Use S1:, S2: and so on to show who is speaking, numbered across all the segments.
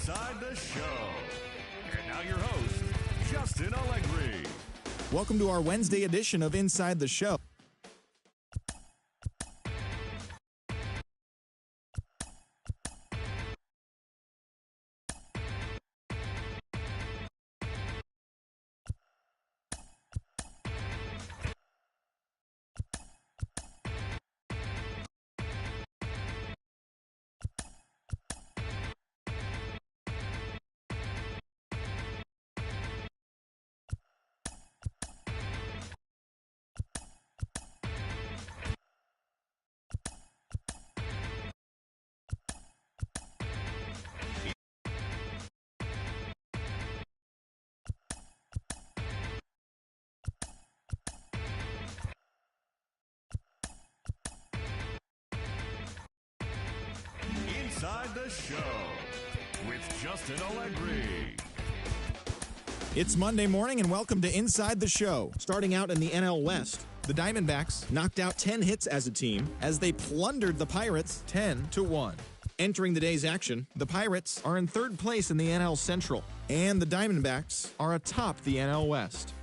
S1: Inside the Show. And now your host, Justin Allegri.
S2: Welcome to our Wednesday edition of Inside the Show.
S1: Inside the Show with Justin Allegri.
S2: It's Monday morning and welcome to Inside the Show. Starting out in the NL West, the Diamondbacks knocked out 10 hits as a team as they plundered the Pirates 10-1. Entering the day's action, the Pirates are in third place in the NL Central, and the Diamondbacks are atop the NL West.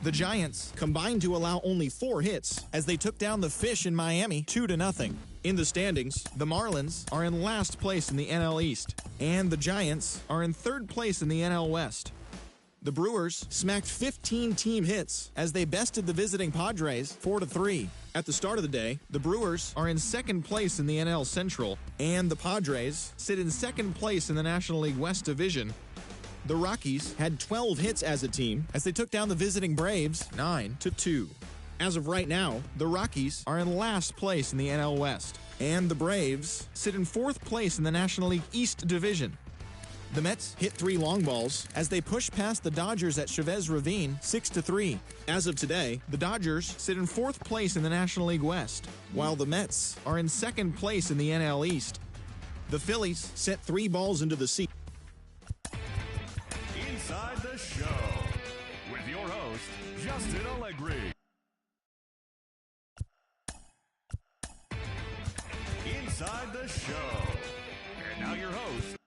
S2: The Giants combined to allow only 4 hits as they took down the Fish in Miami 2-0. In the standings, the Marlins are in last place in the NL East, and the Giants are in third place in the NL West. The Brewers smacked 15 team hits as they bested the visiting Padres 4-3. At the start of the day, the Brewers are in second place in the NL Central, and the Padres sit in second place in the National League West Division. The Rockies had 12 hits as a team as they took down the visiting Braves 9-2. As of right now, the Rockies are in last place in the NL West, and the Braves sit in fourth place in the National League East Division. The Mets hit 3 long balls as they pushed past the Dodgers at Chavez Ravine 6-3. As of today, the Dodgers sit in fourth place in the National League West, while the Mets are in second place in the NL East. The Phillies sent 3 balls into the seat.
S1: Inside the Show with your host, Justin Allegri. Inside the Show. And now your host,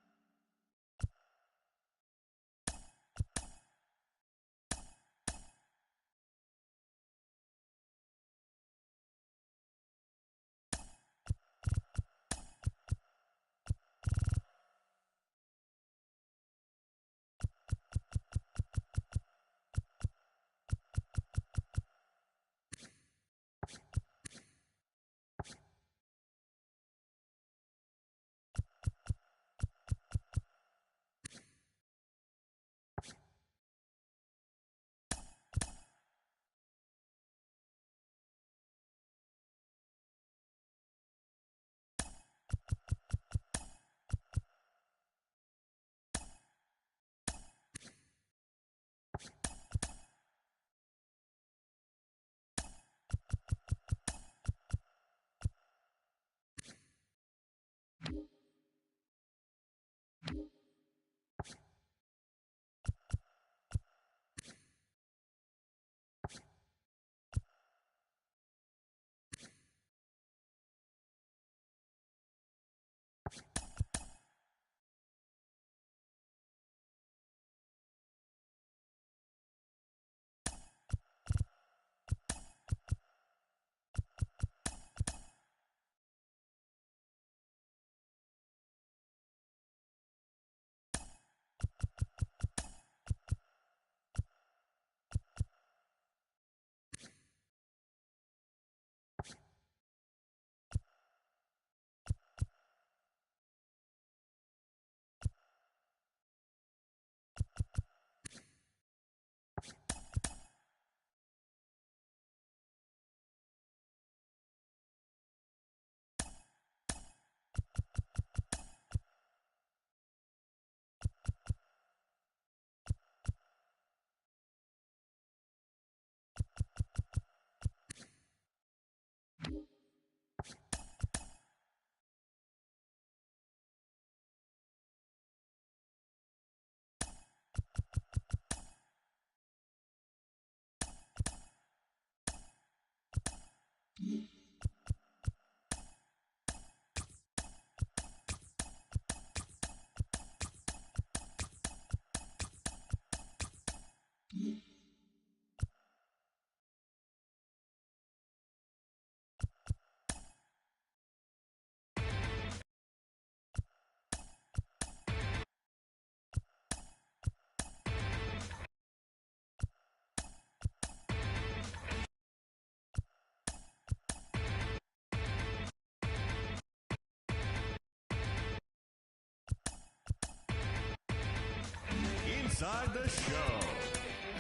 S1: Inside the Show.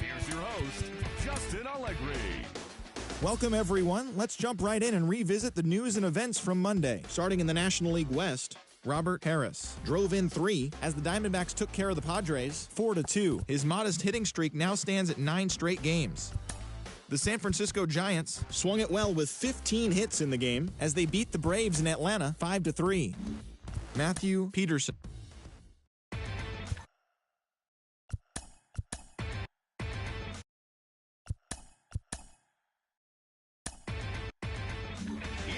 S1: Here's your host, Justin Allegri.
S2: Welcome, everyone. Let's jump right in and revisit the news and events from Monday. Starting in the National League West, Robert Harris drove in 3 as the Diamondbacks took care of the Padres 4-2. His modest hitting streak now stands at 9 straight games. The San Francisco Giants swung it well with 15 hits in the game as they beat the Braves in Atlanta 5-3. Matthew Peterson.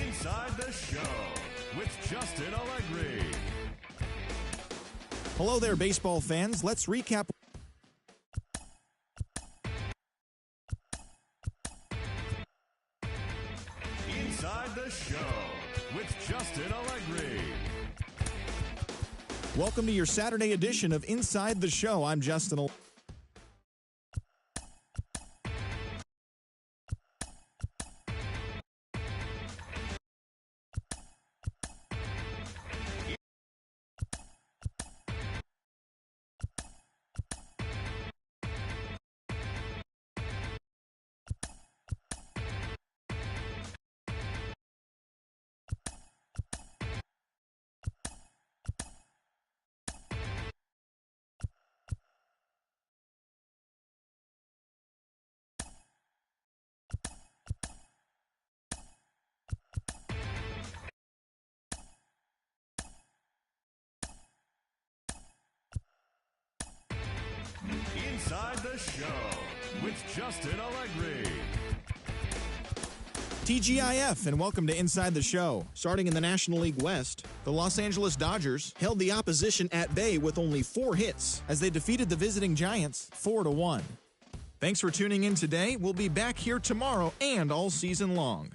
S1: Inside the Show with Justin Allegri.
S2: Hello there, baseball fans. Let's recap.
S1: Inside the Show with Justin Allegri.
S2: Welcome to your Saturday edition of Inside the Show. I'm Justin Allegri.
S1: Inside the Show with Justin Allegri.
S2: TGIF, and welcome to Inside the Show. Starting in the National League West, the Los Angeles Dodgers held the opposition at bay with only 4 hits as they defeated the visiting Giants 4-1. Thanks for tuning in today. We'll be back here tomorrow and all season long.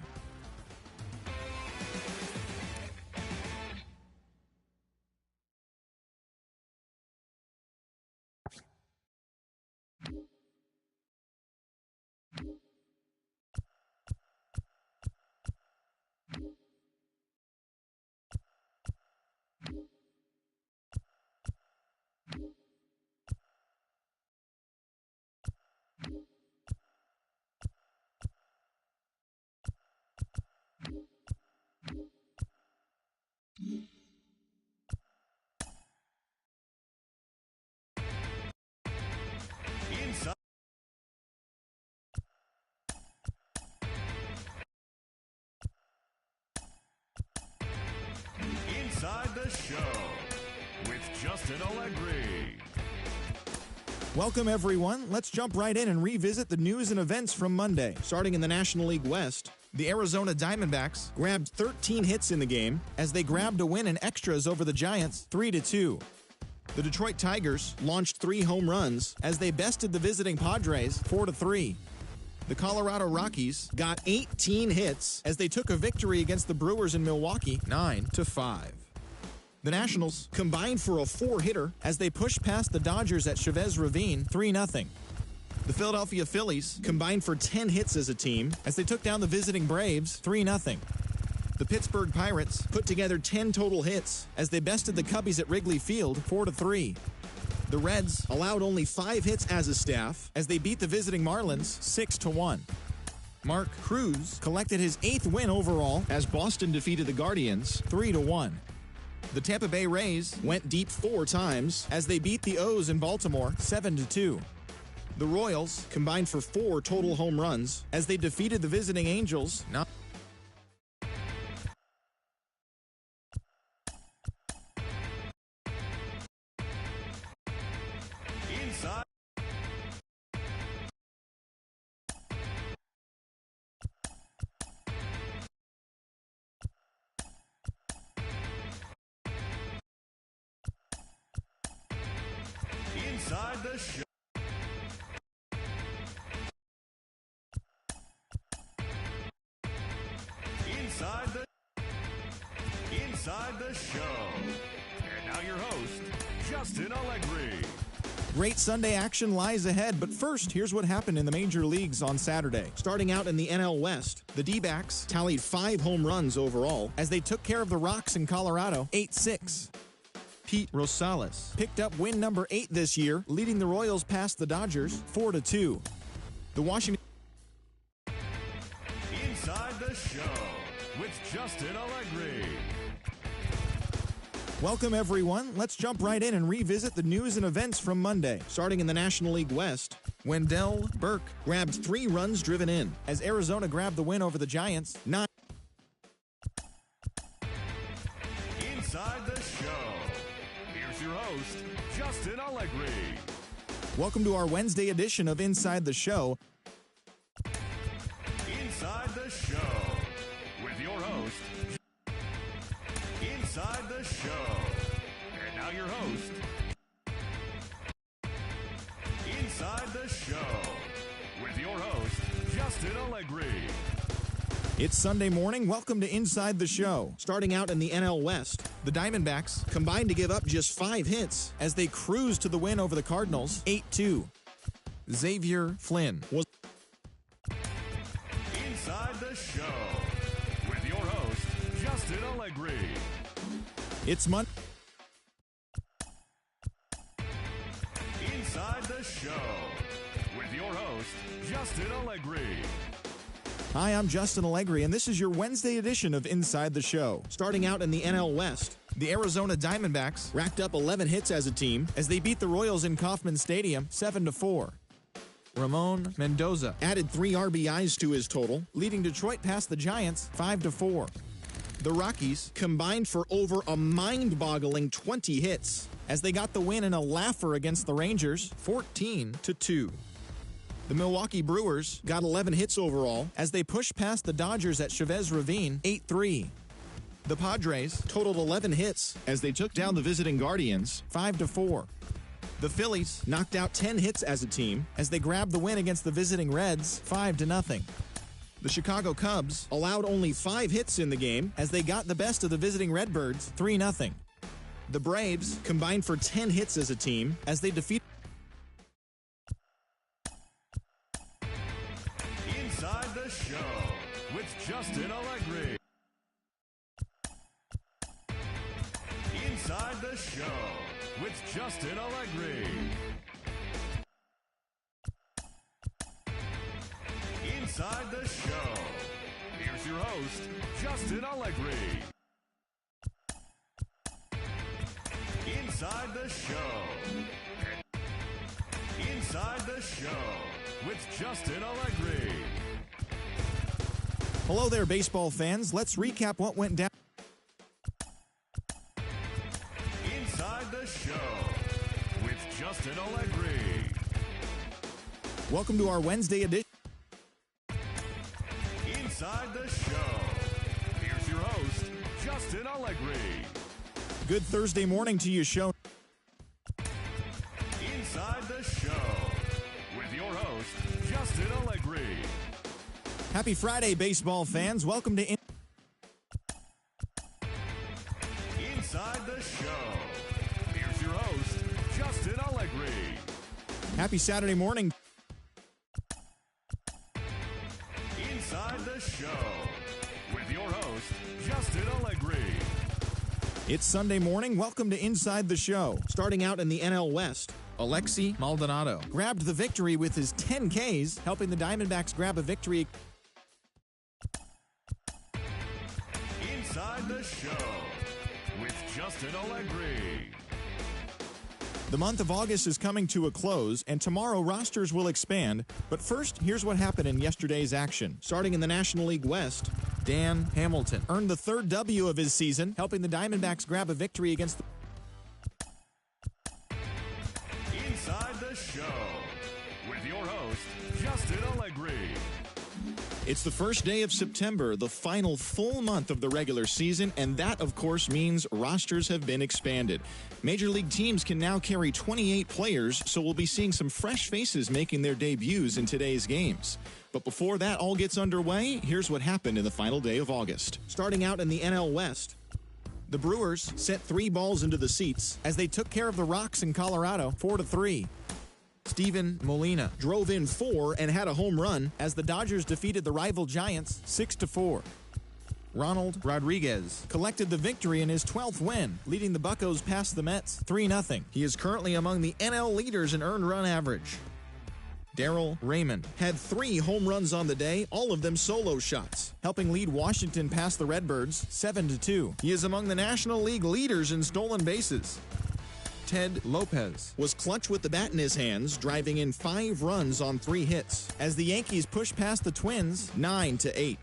S1: Inside the Show with Justin Allegri.
S2: Welcome, everyone. Let's jump right in and revisit the news and events from Monday. Starting in the National League West, the Arizona Diamondbacks grabbed 13 hits in the game as they grabbed a win in extras over the Giants 3-2. The Detroit Tigers launched 3 home runs as they bested the visiting Padres 4-3. The Colorado Rockies got 18 hits as they took a victory against the Brewers in Milwaukee 9-5. The Nationals combined for a 4-hitter as they pushed past the Dodgers at Chavez Ravine 3-0. The Philadelphia Phillies combined for 10 hits as a team as they took down the visiting Braves 3-0. The Pittsburgh Pirates put together 10 total hits as they bested the Cubbies at Wrigley Field 4-3. The Reds allowed only 5 hits as a staff as they beat the visiting Marlins 6-1. Mark Cruz collected his 8th win overall as Boston defeated the Guardians 3-1. The Tampa Bay Rays went deep 4 times as they beat the O's in Baltimore 7-2. The Royals combined for 4 total home runs as they defeated the visiting Angels 9.
S1: Inside. Inside the Show. Inside the Show. And now your host, Justin Allegri.
S2: Great Sunday action lies ahead, but first, here's what happened in the major leagues on Saturday. Starting out in the NL West, the D-backs tallied 5 home runs overall as they took care of the Rocks in Colorado 8-6. Pete Rosales picked up win number 8 this year, leading the Royals past the Dodgers 4-2. The Washington
S1: Inside the Show with Justin Allegri.
S2: Welcome, everyone. Let's jump right in and revisit the news and events from Monday. Starting in the National League West, Wendell Burke grabbed 3 runs driven in as Arizona grabbed the win over the Giants 9.
S1: Inside the Show. Here's your host, Justin Allegri.
S2: Welcome to our Wednesday edition of Inside the Show.
S1: Inside the Show with your host, Inside the Show. And now your host, Inside the Show with your host, Justin Allegri.
S2: It's Sunday morning. Welcome to Inside the Show. Starting out in the NL West, the Diamondbacks combined to give up just 5 hits as they cruised to the win over the Cardinals 8-2. Xavier Flynn was
S1: Inside the Show with your host, Justin Allegri.
S2: It's Monday.
S1: Inside the Show with your host, Justin Allegri.
S2: Hi, I'm Justin Allegri, and this is your Wednesday edition of Inside the Show. Starting out in the NL West, the Arizona Diamondbacks racked up 11 hits as a team as they beat the Royals in Kauffman Stadium 7-4. Ramon Mendoza added 3 RBIs to his total, leading Detroit past the Giants 5-4. The Rockies combined for over a mind-boggling 20 hits as they got the win in a laugher against the Rangers, 14-2. The Milwaukee Brewers got 11 hits overall as they pushed past the Dodgers at Chavez Ravine, 8-3. The Padres totaled 11 hits as they took down the visiting Guardians, 5-4. The Phillies knocked out 10 hits as a team as they grabbed the win against the visiting Reds, 5-0. The Chicago Cubs allowed only 5 hits in the game as they got the best of the visiting Redbirds, 3-0. The Braves combined for 10 hits as a team as they defeated
S1: Inside the Show with Justin Allegri. Inside the Show with Justin Allegri. Inside the Show. Here's your host, Justin Allegri. Inside the Show. Inside the Show with Justin Allegri.
S2: Hello there, baseball fans. Let's recap what went down.
S1: Inside the Show with Justin Allegri.
S2: Welcome to our Wednesday edition.
S1: Inside the Show. Here's your host, Justin Allegri.
S2: Good Thursday morning to you, show.
S1: Inside the Show with your host, Justin Allegri.
S2: Happy Friday, baseball fans. Welcome to
S1: Inside the Show. Here's your host, Justin Allegri.
S2: Happy Saturday morning.
S1: Inside the Show with your host, Justin Allegri.
S2: It's Sunday morning. Welcome to Inside the Show. Starting out in the NL West, Alexi Maldonado grabbed the victory with his 10 Ks, helping the Diamondbacks grab a victory.
S1: Inside the Show with Justin Allegri.
S2: The month of August is coming to a close, and tomorrow rosters will expand. But first, here's what happened in yesterday's action. Starting in the National League West, Dan Hamilton earned the 3rd W of his season, helping the Diamondbacks grab a victory against the
S1: Inside the Show with your host, Justin Allegri.
S2: It's the first day of September, the final full month of the regular season, and that, of course, means rosters have been expanded. Major League teams can now carry 28 players, so we'll be seeing some fresh faces making their debuts in today's games. But before that all gets underway, here's what happened in the final day of August. Starting out in the NL West, the Brewers set 3 balls into the seats as they took care of the Rocks in Colorado, 4-3. Steven Molina drove in 4 and had a home run as the Dodgers defeated the rival Giants 6-4. Ronald Rodriguez collected the victory in his 12th win, leading the Buccos past the Mets 3-0. He is currently among the NL leaders in earned run average. Darrell Raymond had 3 home runs on the day, all of them solo shots, helping lead Washington past the Redbirds 7-2. He is among the National League leaders in stolen bases. Ted Lopez was clutch with the bat in his hands, driving in 5 runs on 3 hits, as the Yankees pushed past the Twins 9-8.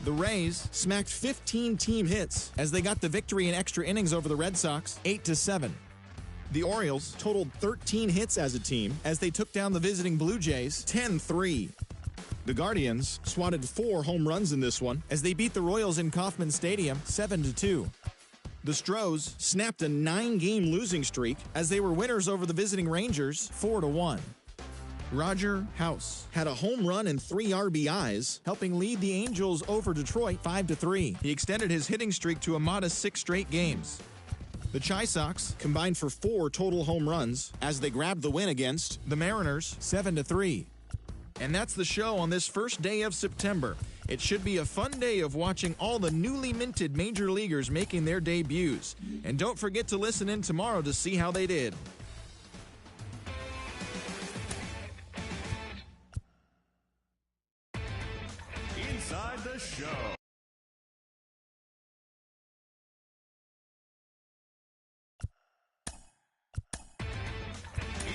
S2: The Rays smacked 15 team hits as they got the victory in extra innings over the Red Sox 8-7. The Orioles totaled 13 hits as a team as they took down the visiting Blue Jays 10-3. The Guardians swatted 4 home runs in this one as they beat the Royals in Kauffman Stadium 7-2. The Stros snapped a 9-game losing streak as they were winners over the visiting Rangers 4-1. Roger House had a home run and 3 RBIs, helping lead the Angels over Detroit 5-3. He extended his hitting streak to a modest 6 straight games. The Chi Sox combined for 4 total home runs as they grabbed the win against the Mariners 7-3. And that's the show on this first day of September. It should be a fun day of watching all the newly minted major leaguers making their debuts. And don't forget to listen in tomorrow to see how they did.
S1: Inside the Show.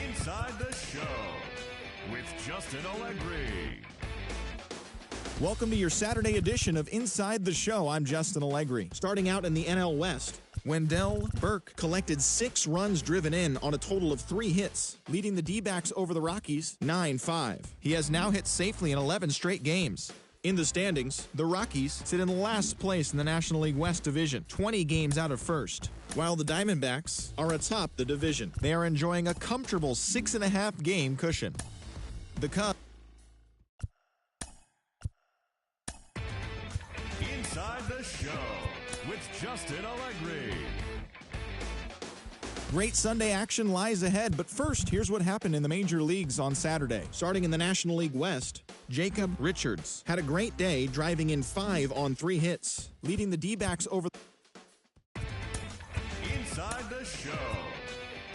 S1: Inside the Show with Justin Allegri.
S2: Welcome to your Saturday edition of Inside the Show. I'm Justin Allegri. Starting out in the NL West, Wendell Burke collected 6 runs driven in on a total of 3 hits, leading the D-backs over the Rockies 9-5. He has now hit safely in 11 straight games. In the standings, the Rockies sit in last place in the National League West Division, 20 games out of first, while the Diamondbacks are atop the division. They are enjoying a comfortable 6.5 game cushion. The Cubs.
S1: Inside the Show with Justin Allegri.
S2: Great Sunday action lies ahead, but first, here's what happened in the major leagues on Saturday. Starting in the National League West, Jacob Richards had a great day, driving in 5 on 3 hits, leading the D-backs over.
S1: Inside the Show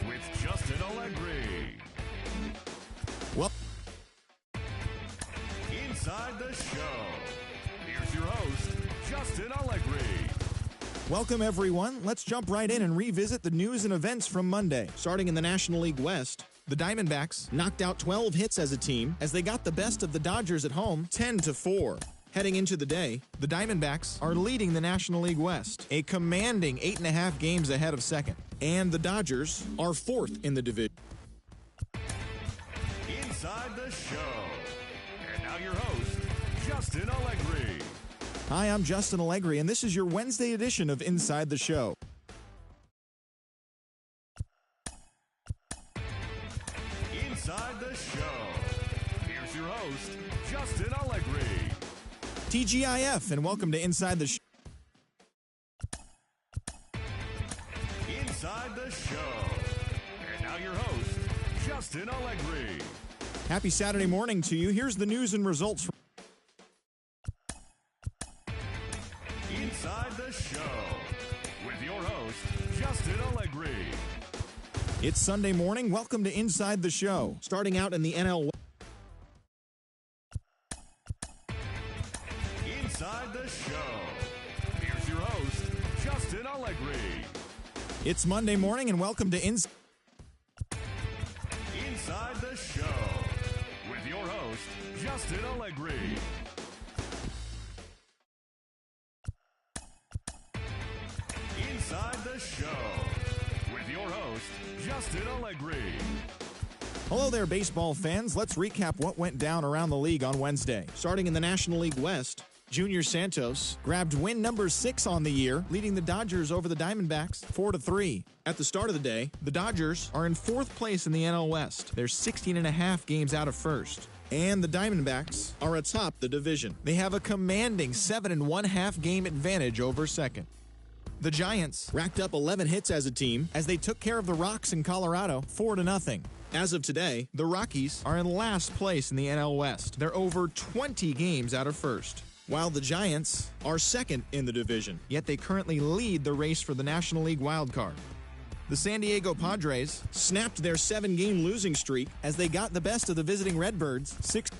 S1: with Justin Allegri.
S2: Well,
S1: Inside the Show. Here's your host, Justin Allegri.
S2: welcome everyone. Let's jump right in and revisit the news and events from Monday. Starting in the National League West, the Diamondbacks knocked out 12 hits as a team as they got the best of the Dodgers at home 10-4. Heading into the day, the Diamondbacks are leading the National League West, a commanding 8.5 games ahead of second. And the Dodgers are 4th in the division.
S1: Inside the Show. And now your host, Justin Allegri.
S2: Hi, I'm Justin Allegri, and this is your Wednesday edition of Inside the Show.
S1: Inside the Show. Here's your host, Justin Allegri.
S2: TGIF, and welcome to Inside the Show.
S1: Inside the Show. And now your host, Justin Allegri.
S2: Happy Saturday morning to you. Here's the news and results.
S1: Inside the Show with your host, Justin Allegri.
S2: It's Sunday morning. Welcome to Inside the Show. Starting out in the NL.
S1: Inside the Show. Here's your host, Justin Allegri.
S2: It's Monday morning, and welcome to Inside
S1: the Show with your host, Justin Allegri. Inside the Show with your host, Justin Allegri.
S2: Hello there, baseball fans. Let's recap what went down around the league on Wednesday. Starting in the National League West, Junior Santos grabbed win number 6 on the year, leading the Dodgers over the Diamondbacks 4-3. At the start of the day, the Dodgers are in 4th place in the NL West. They're 16.5 games out of first. And the Diamondbacks are atop the division. They have a commanding 7.5 game advantage over second. The Giants racked up 11 hits as a team as they took care of the Rocks in Colorado 4-0. As of today, the Rockies are in last place in the NL West. They're over 20 games out of first, while the Giants are second in the division, yet they currently lead the race for the National League wildcard. The San Diego Padres snapped their 7-game losing streak as they got the best of the visiting Redbirds 6.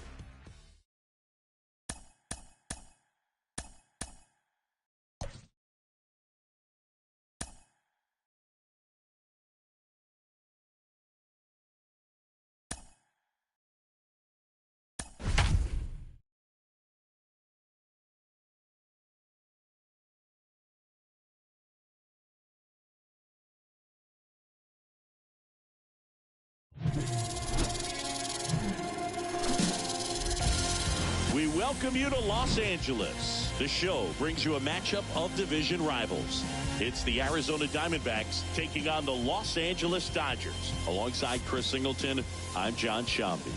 S3: We welcome you to Los Angeles. The show brings you a matchup of division rivals. It's the Arizona Diamondbacks taking on the Los Angeles Dodgers. Alongside Chris Singleton, I'm John Shambi.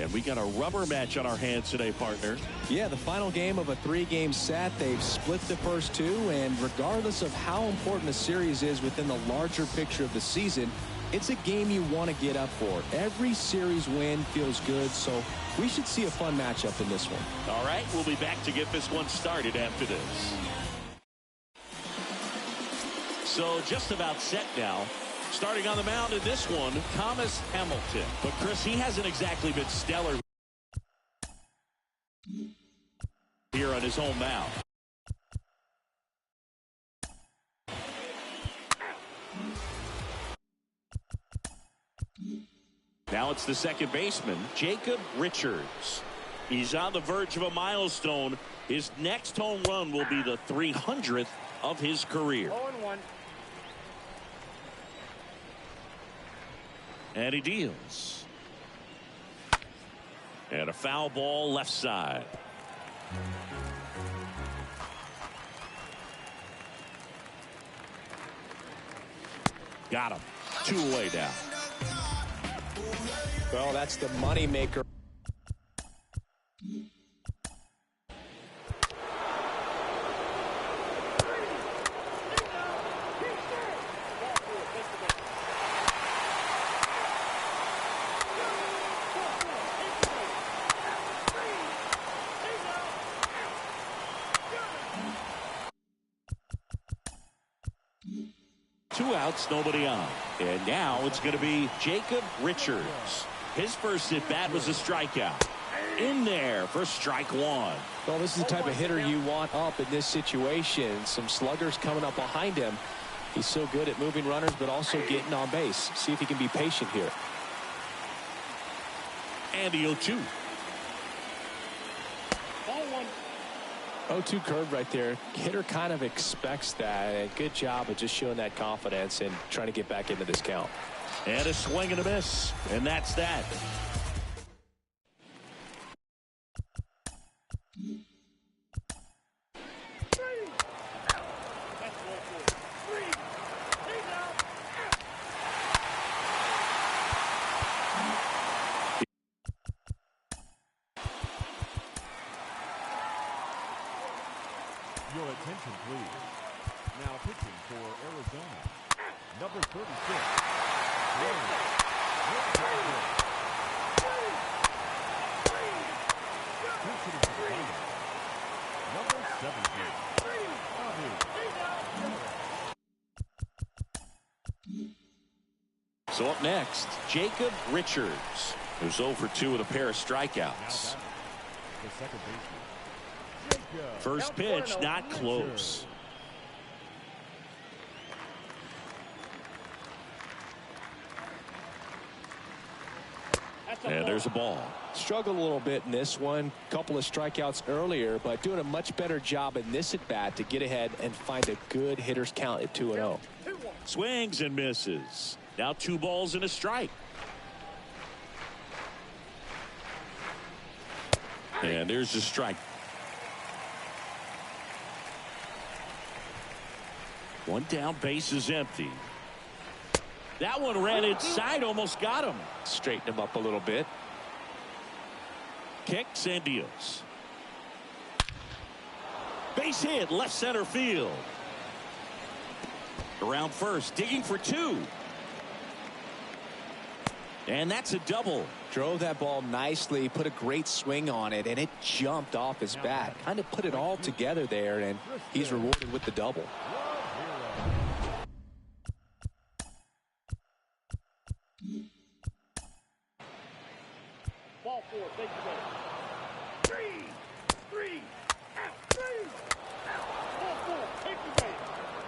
S3: And we got a rubber match on our hands today, partner.
S4: Yeah, the final game of a 3-game set. They've split the first 2, and regardless of how important the series is within the larger picture of the season, it's a game you want to get up for. Every series win feels good, so we should see a fun matchup in this one.
S3: All right, we'll be back to get this one started after this. So just about set now. Starting on the mound in this one, Thomas Hamilton. But Chris, he hasn't exactly been stellar here on his home mound. Now it's the second baseman, Jacob Richards. He's on the verge of a milestone. His next home run will be the 300th of his career.
S5: 0-1.
S3: And he deals. And a foul ball left side. Got him. 2 away now.
S4: Well, that's the money maker.
S3: Two outs, nobody on. And now it's going to be Jacob Richards. His first at bat was a strikeout. In there for strike one.
S4: Well, this is the type of hitter you want up in this situation. Some sluggers coming up behind him. He's so good at moving runners, but also getting on base. See if he can be patient here.
S3: And the 0-2.
S4: 0-2 curve right there. Hitter kind of expects that. And good job of just showing that confidence and trying to get back into this count.
S3: And a swing and a miss. And that's that.
S1: Your attention, please. Now pitching for Arizona, number 36. Number 17.
S3: So up next, Jacob Richards, who's 0 for 2 with a pair of strikeouts.
S1: The second baseman.
S3: First pitch, not close. And there's a ball.
S4: Struggled a little bit in this one. Couple of strikeouts earlier, but doing a much better job in this at bat to get ahead and find a good hitter's count at 2-0.
S3: Swings and misses. Now 2 balls and a strike. And there's the strike. One down, base is empty. That one ran inside, almost got him.
S4: Straighten him up a little bit.
S3: Kicks and deals. Base hit, left center field. Around first, digging for 2. And that's a double.
S4: Drove that ball nicely, put a great swing on it, and it jumped off his bat. Kind of put it all together there, and he's rewarded with the double.
S5: Ball 4, take it away. 3. Ball 4, take it away.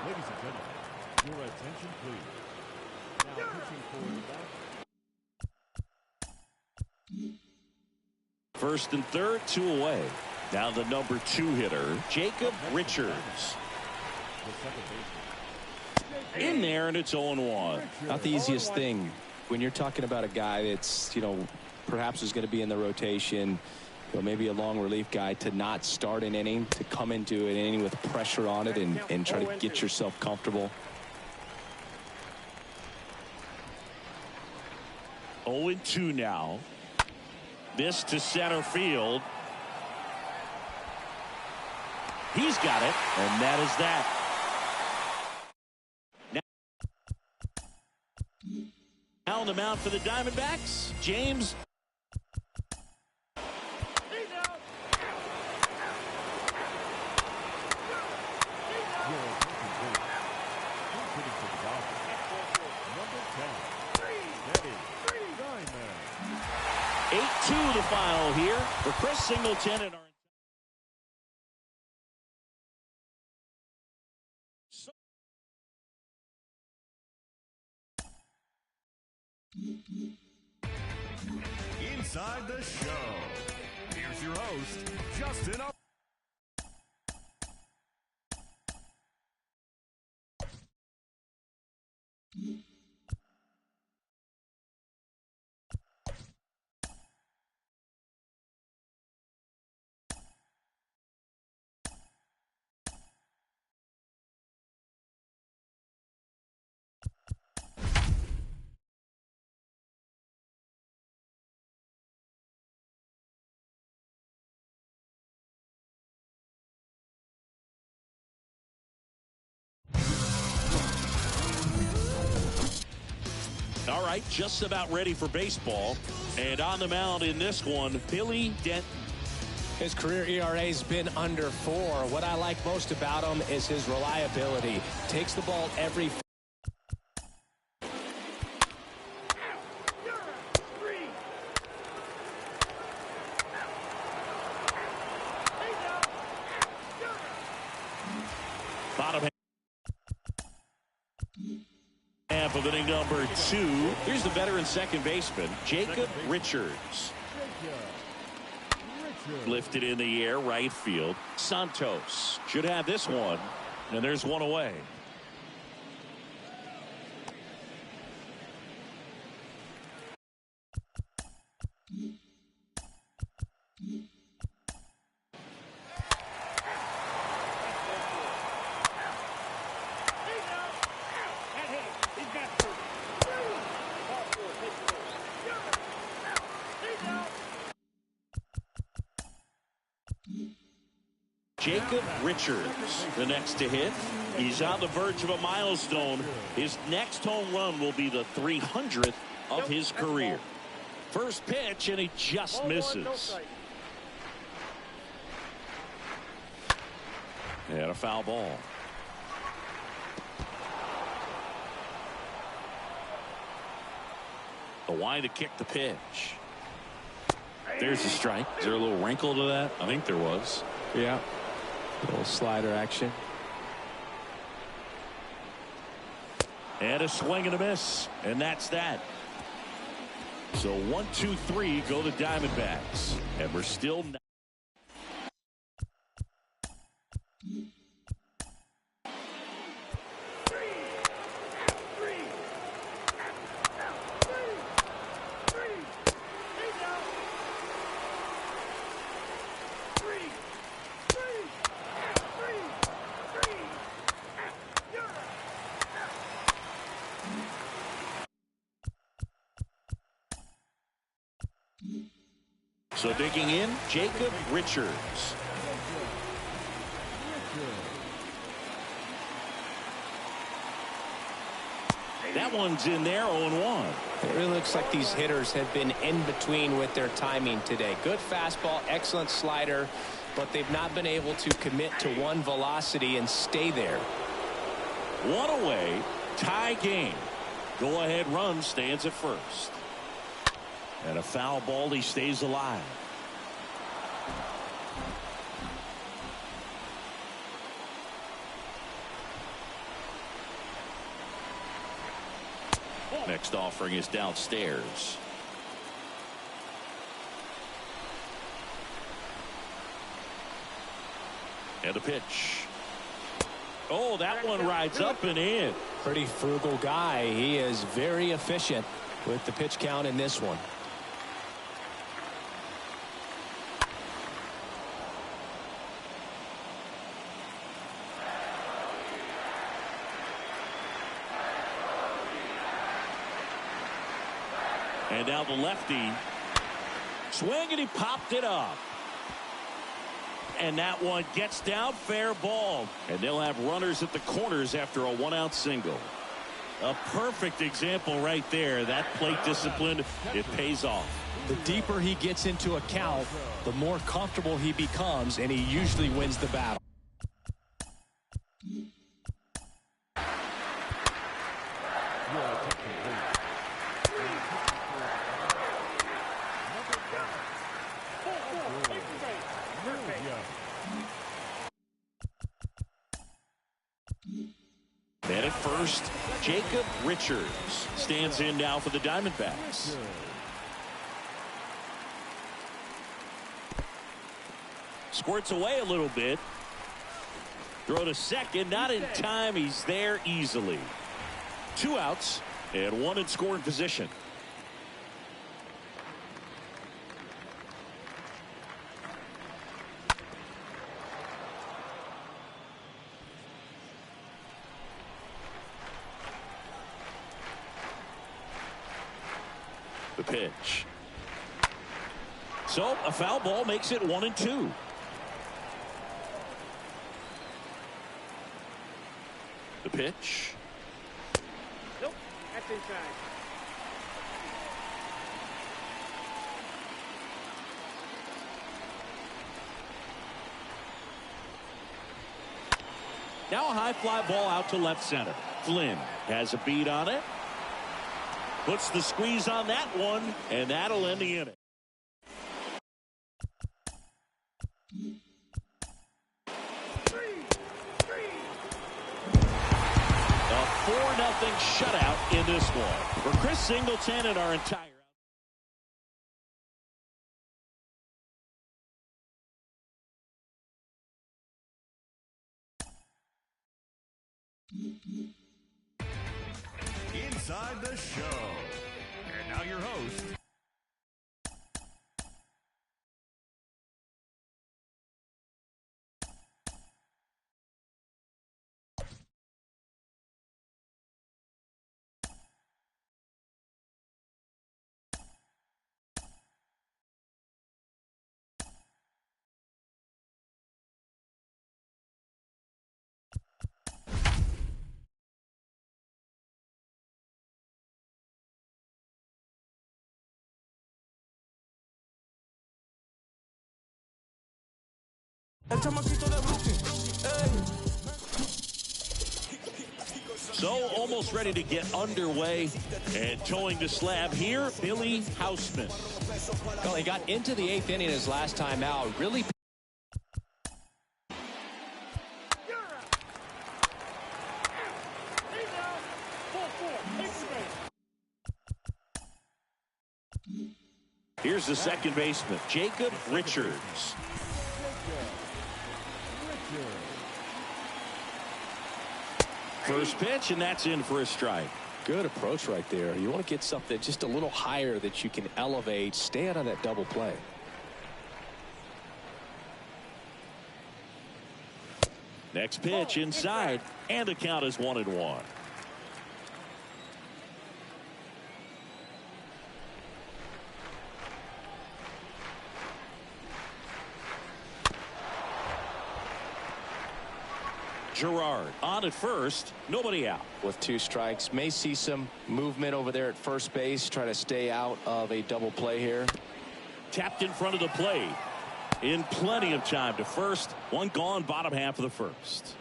S1: Ladies and gentlemen, your attention, please. Now pitching for the back.
S3: First and third, 2 away. Now the number 2 hitter, Jacob Richards.
S1: The second baseman.
S3: In there, and it's 0-1.
S4: Not the easiest thing when you're talking about a guy that's, perhaps is going to be in the rotation, maybe a long relief guy, to not start an inning, to come into an inning with pressure on it and try to get yourself comfortable.
S3: 0-2 now. This to center field. He's got it, and that is that. Now on the mound for the Diamondbacks, James.
S1: Your attention, please. Who's hitting for the Dodgers? Number 10. Steady. Diamond.
S3: 8-2 the final here for Chris Singleton and our
S1: Inside the show. Here's your host, Justin.
S3: All right, just about ready for baseball. And on the mound in this one, Billy Denton.
S4: His career ERA's been under 4. What I like most about him is his reliability. Takes the ball every.
S3: Bottom half of inning number 2. Here's the veteran second baseman, Jacob Richards. Lifted in the air, right field. Santos should have this one, and there's one away. Jacob Richards, the next to hit. He's on the verge of a milestone. His next home run will be the 300th of his career. First pitch, and he just misses. And a foul ball. The wind to kick the pitch. There's a strike. Is there a little wrinkle to that? I think there was.
S4: Yeah. A little slider action.
S3: And a swing and a miss. And that's that. So 1, 2, 3 go the Diamondbacks. And we're still not. So digging in, Jacob Richards. That one's in there, 0-1.
S4: It really looks like these hitters have been in between with their timing today. Good fastball, excellent slider, but they've not been able to commit to one velocity and stay there.
S3: One away, tie game. Go ahead run stands at first. And a foul ball, he stays alive. Next offering is downstairs. And a pitch. Oh, that one rides up and in.
S4: Pretty frugal guy. He is very efficient with the pitch count in this one.
S3: And now the lefty. Swing, and he popped it up. And that one gets down, fair ball. And they'll have runners at the corners after a 1-out single. A perfect example right there. That plate discipline, it pays off.
S4: The deeper he gets into a count, the more comfortable he becomes, and he usually wins the battle.
S3: And at first, Jacob Richards stands in now for the Diamondbacks. Squirts away a little bit. Throw to second, not in time. He's there easily. 2 outs and 1 in scoring position. The pitch. So a foul ball makes it 1-2. The pitch.
S5: Nope, that's inside.
S3: Now a high fly ball out to left center. Flynn has a beat on it. Puts the squeeze on that one, and that'll end the inning. A 4-0 shutout in this one. For Chris Singleton and our entire...
S1: Inside the Show. And now your host,
S3: So almost ready to get underway, and towing the slab here, Billy Houseman.
S4: Well, he got into the 8th inning his last time out. Really.
S3: Here's the second baseman, Jacob Richards. First pitch, and that's in for a strike.
S4: Good approach right there. You want to get something just a little higher that you can elevate. Stay out on that double play.
S3: Next pitch inside, and the count is 1-1. Gerard on at first, nobody out.
S4: With 2 strikes, may see some movement over there at first base. Try to stay out of a double play here.
S3: Tapped in front of the plate. In plenty of time to first. One gone, bottom half of the first.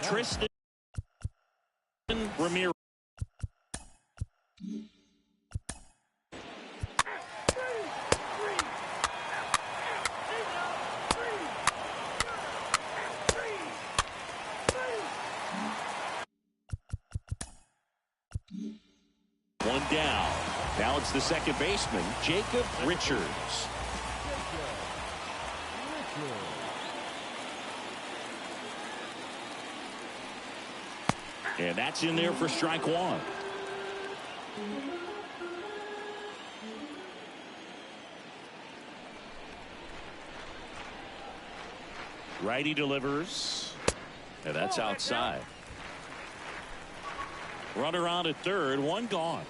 S3: Tristan Ramirez. One down. Now it's the second baseman, Jacob Richards. And that's in there for strike one. Righty delivers. And that's outside. Runner on at third, one gone.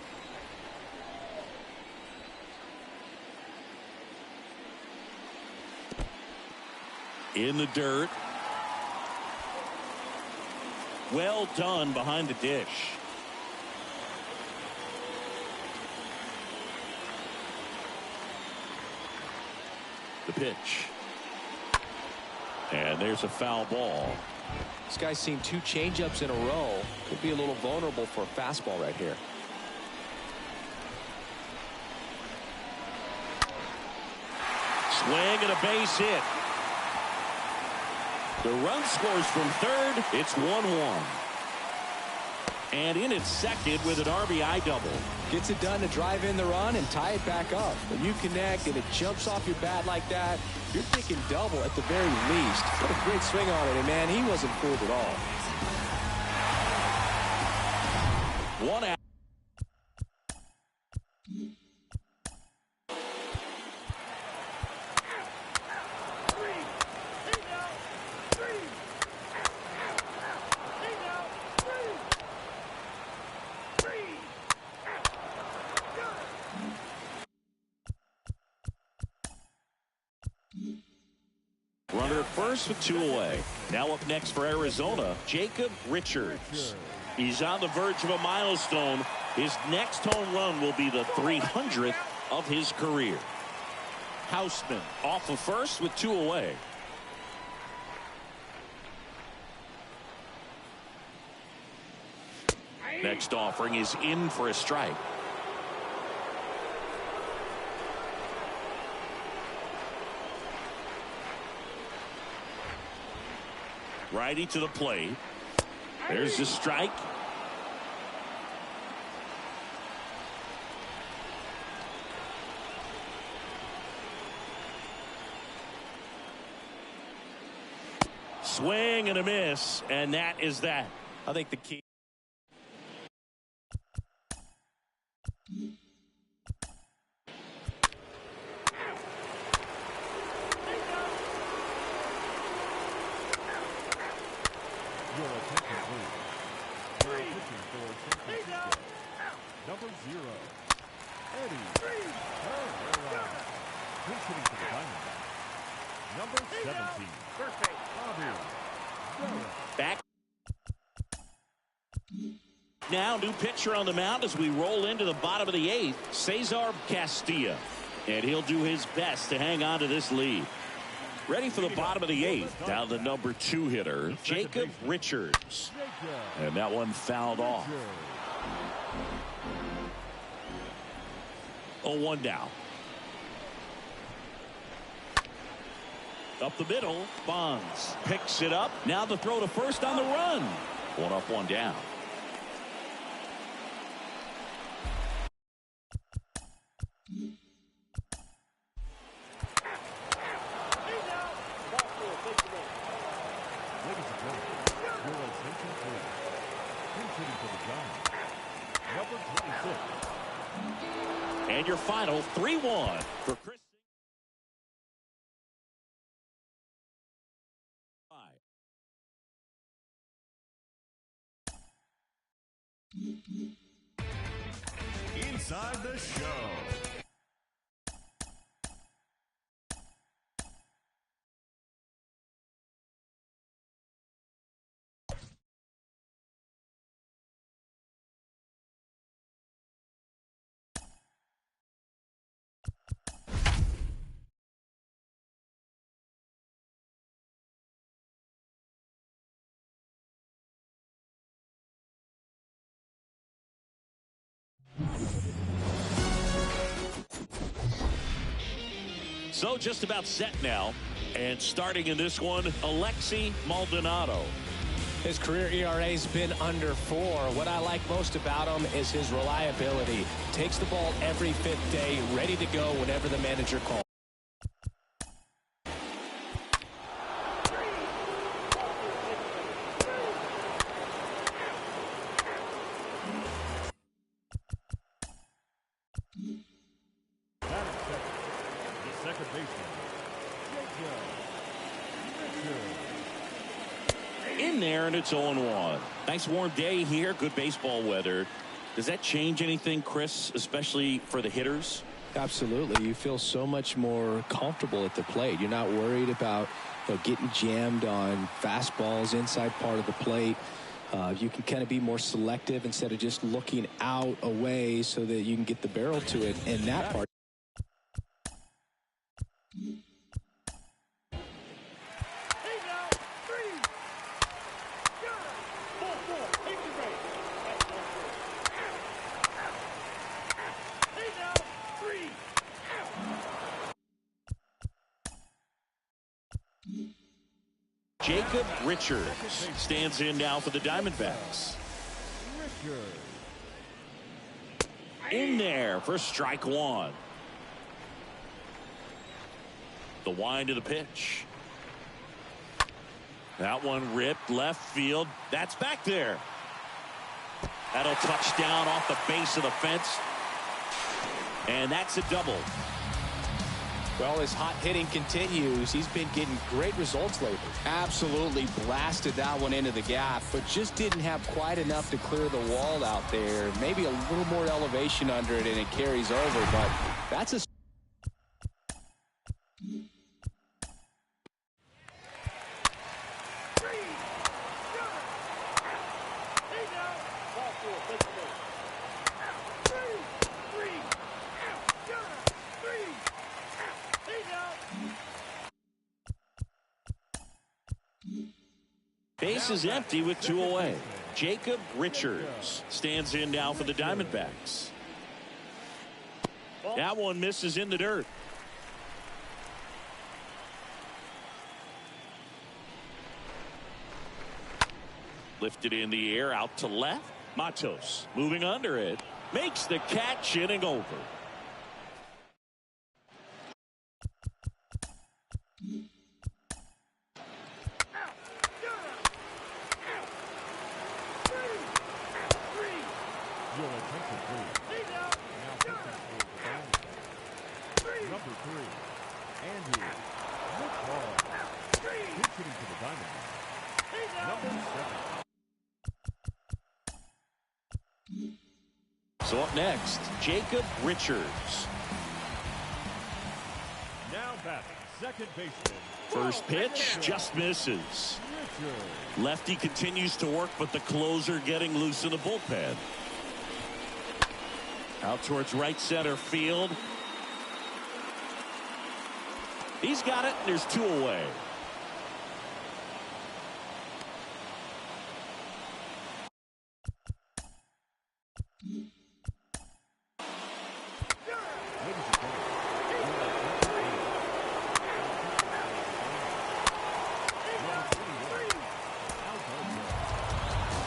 S3: In the dirt. Well done behind the dish. The pitch. And there's a foul ball.
S4: This guy's seen 2 changeups in a row. Could be a little vulnerable for a fastball right here.
S3: Swing and a base hit. The run scores from third. It's 1-1. And in at second with an RBI double.
S4: Gets it done to drive in the run and tie it back up. When you connect and it jumps off your bat like that, you're thinking double at the very least. What a great swing on it, and man, he wasn't fooled at all.
S3: One out. Runner at first with 2 away. Now up next for Arizona, Jacob Richards. He's on the verge of a milestone. His next home run will be the 300th of his career. Houseman off of first with 2 away. Next offering is in for a strike. Righty to the plate. There's the strike. Swing and a miss, and that is that.
S4: I think the key.
S1: Your attention, please. Your pitching for San Francisco. Number 0, Eddie Herrera. Pinch hitting for the Diamondbacks. Number 17, Bobby Barrett.
S3: Back. Now, new pitcher on the mound as we roll into the bottom of the 8th, Cesar Castilla. And he'll do his best to hang on to this lead. Ready for the bottom of the 8th. Now the number 2 hitter, Jacob Richards. And that one fouled off. 0-1 down. Up the middle, Bonds picks it up. Now the throw to first on the run. 1 up, 1 down.
S1: Ladies and gentlemen, your attention, please. Pinch hitting for the Giants. Number 26.
S3: And your final 3-1 for Chris.
S1: Inside the show.
S3: So just about set now. And starting in this one, Alexi Maldonado.
S4: His career ERA's been under 4. What I like most about him is his reliability. Takes the ball every 5th day, ready to go whenever the manager calls.
S1: Second baseman, Jacob Richards.
S3: In there, and it's 0-1. Nice warm day here. Good baseball weather. Does that change anything, Chris, especially for the hitters?
S4: Absolutely. You feel so much more comfortable at the plate. You're not worried about getting jammed on fastballs inside part of the plate. You can kind of be more selective instead of just looking out away so that you can get the barrel to it in that part.
S3: Jacob Richards stands in now for the Diamondbacks.
S1: Richards.
S3: In there for strike 1. The wind of the pitch. That one ripped left field. That's back there. That'll touch down off the base of the fence. And that's a double.
S4: Well, his hot hitting continues. He's been getting great results lately.
S6: Absolutely blasted that one into the gap, but just didn't have quite enough to clear the wall out there. Maybe a little more elevation under it and it carries over, but that's a
S3: Base is empty with 2 away. Jacob Richards stands in now for the Diamondbacks. That one misses in the dirt. Lifted in the air out to left. Matos moving under it. Makes the catch, inning over.
S1: Number 3, Andrew Woodball. Pitching to the Diamondbacks. Number 7.
S3: So up next, Jacob Richards.
S1: Now batting, second baseman.
S3: First pitch just misses.
S1: Richards.
S3: Lefty continues to work, but the closer getting loose in the bullpen. Out towards right center field. He's got it, and there's 2 away.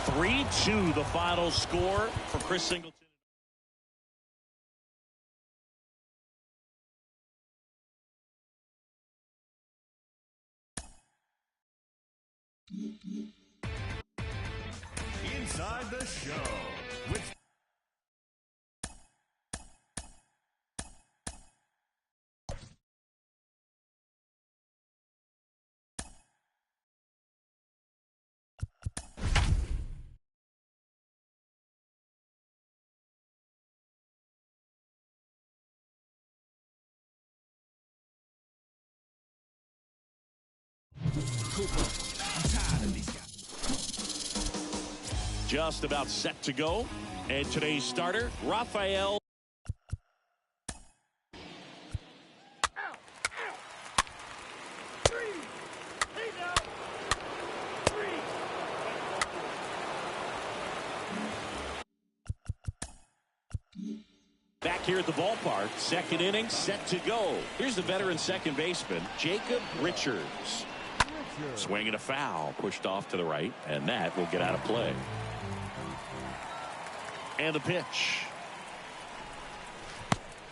S3: Three-2 the final score for Chris Singleton.
S1: Inside the Show with
S3: Just about set to go. And today's starter, Rafael. Back here at the ballpark, second inning set to go. Here's the veteran second baseman, Jacob Richards. Swinging a foul, pushed off to the right, and that will get out of play. And the pitch.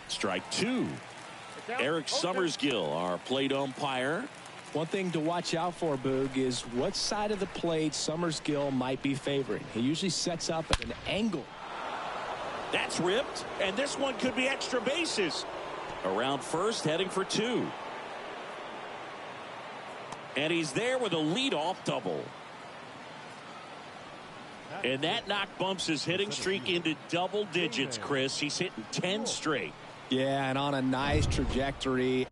S3: Strike 2. Eric Summersgill, our plate umpire.
S4: One thing to watch out for, Boog, is what side of the plate Summersgill might be favoring. He usually sets up at an angle.
S3: That's ripped, and this one could be extra bases. Around first, heading for 2. And he's there with a leadoff double. And that knock bumps his hitting streak into double digits, Chris. He's hitting 10 straight.
S4: Yeah, and on a nice trajectory.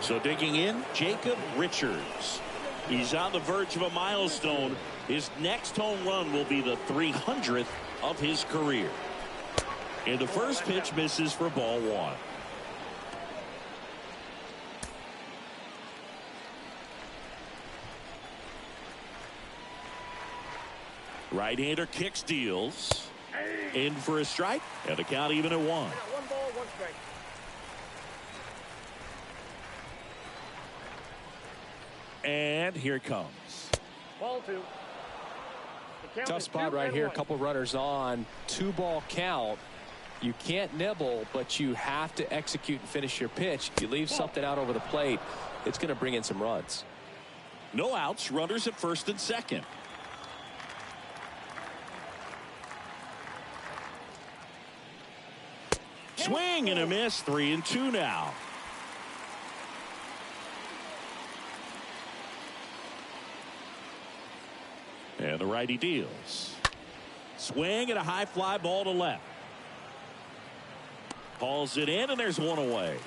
S3: So digging in, Jacob Richards. He's on the verge of a milestone. His next home run will be the 300th of his career. And the first pitch misses for ball 1. Right-hander kicks, deals. In for a strike, and the count even at 1.
S5: 1 ball, 1 strike.
S3: And here it comes.
S5: Ball 2.
S4: Tough spot right here. A couple runners on. 2-ball count. You can't nibble, but you have to execute and finish your pitch. If you leave something out over the plate, it's going to bring in some runs.
S3: No outs, runners at first and second. Swing and a miss, 3-2 now. And the righty deals. Swing and a high fly ball to left. Hauls it in, and there's 1 away.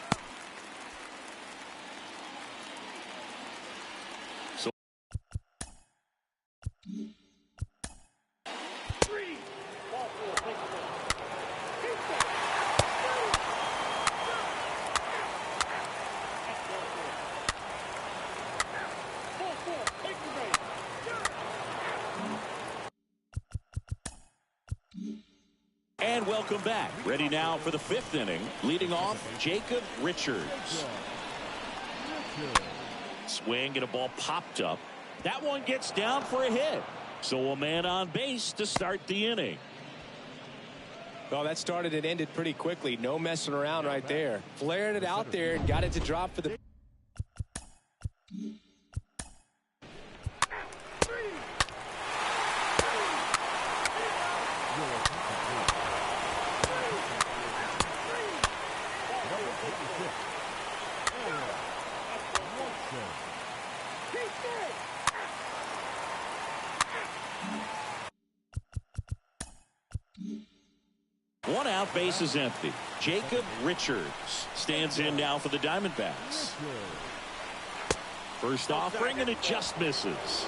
S3: And welcome back. Ready now for the 5th inning. Leading off, Jacob Richards. Swing and a ball popped up. That one gets down for a hit. So a man on base to start the inning.
S4: Well, that started and ended pretty quickly. No messing around right there. Flared it out there and got it to drop for the...
S3: One out, base is empty. Jacob Richards stands in now for the Diamondbacks. First offering, and it just misses.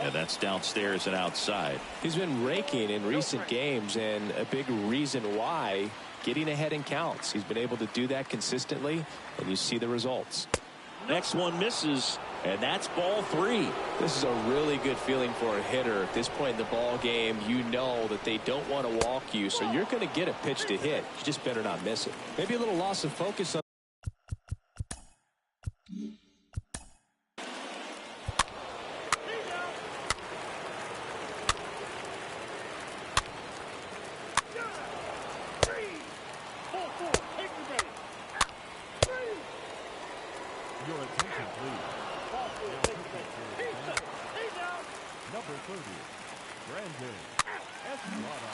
S3: And that's downstairs and outside.
S4: He's been raking in recent games, and a big reason why, getting ahead in counts. He's been able to do that consistently, and you see the results.
S3: Next one misses, and that's ball 3.
S4: This is a really good feeling for a hitter. At this point in the ball game, you know that they don't want to walk you, so you're going to get a pitch to hit. You just better not miss it. Maybe a little loss of focus on...
S1: Your attention, please. Number 30, Brandon Estrada.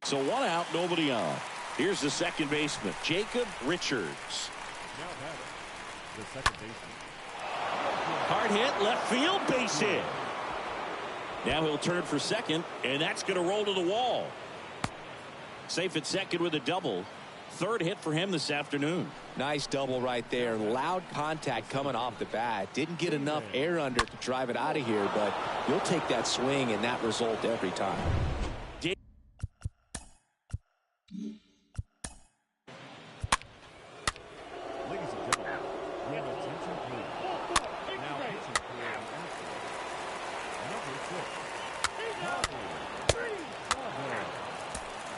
S3: So one out, nobody on. Here's the second baseman, Jacob Richards.
S1: Now batting, the second baseman.
S3: Hard hit, left field, base hit. Now he'll turn for second, and that's going to roll to the wall. Safe at second with a double. Third hit for him this afternoon.
S4: Nice double right there. Loud contact coming off the bat. Didn't get enough air under it to drive it out of here, but you'll take that swing and that result every time.
S1: Ladies and gentlemen, your attention, please. Now pitching for the Astros.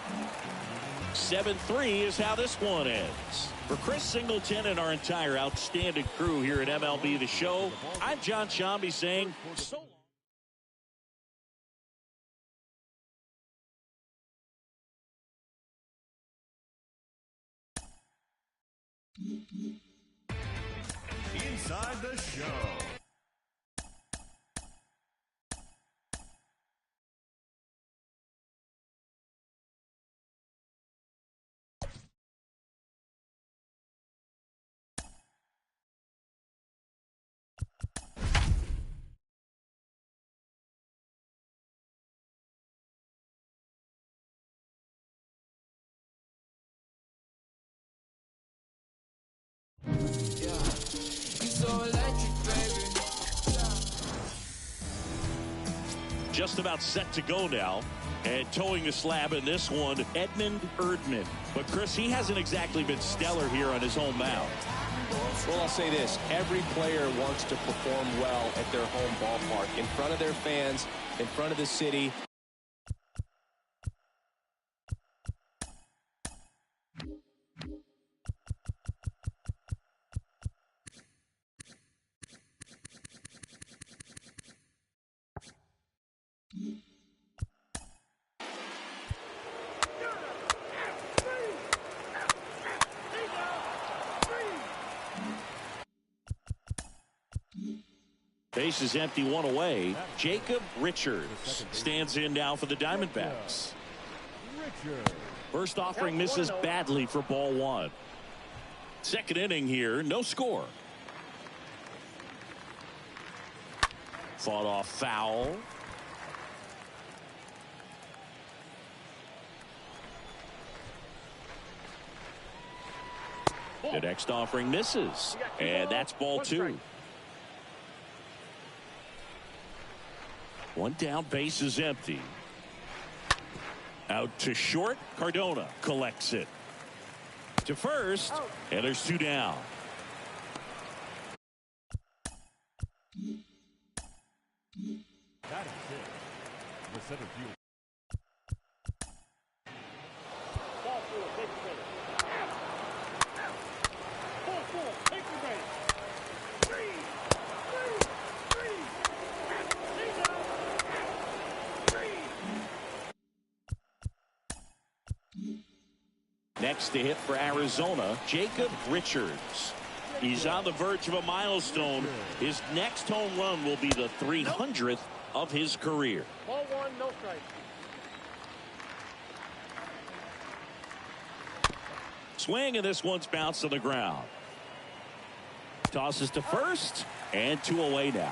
S1: Number 6,
S3: 7-3 is how this one ends. For Chris Singleton and our entire outstanding crew here at MLB The Show, I'm John Shambi saying so long.
S1: Inside the Show.
S3: Just about set to go now. And towing the slab in this one, Edmund Erdman. But Chris, he hasn't exactly been stellar here on his home mound.
S4: Well, I'll say this. Every player wants to perform well at their home ballpark, in front of their fans, in front of the city.
S3: Base is empty, one away. Jacob Richards stands in now for the Diamondbacks. First offering misses badly for ball 1. Second inning here, no score. Fought off foul. The next offering misses, and that's ball 2. One down, base is empty. Out to short, Cardona collects it. To first, and there's 2 down.
S1: center field.
S5: Ball four, take the base. Ball four, take the base. Three. He's out.
S3: Next to hit for Arizona, Jacob Richards. He's on the verge of a milestone. His next home run will be the 300th of his career.
S5: Ball one, no strike.
S3: Swing, and this one's bounced to the ground. Tosses to first, and 2 away now.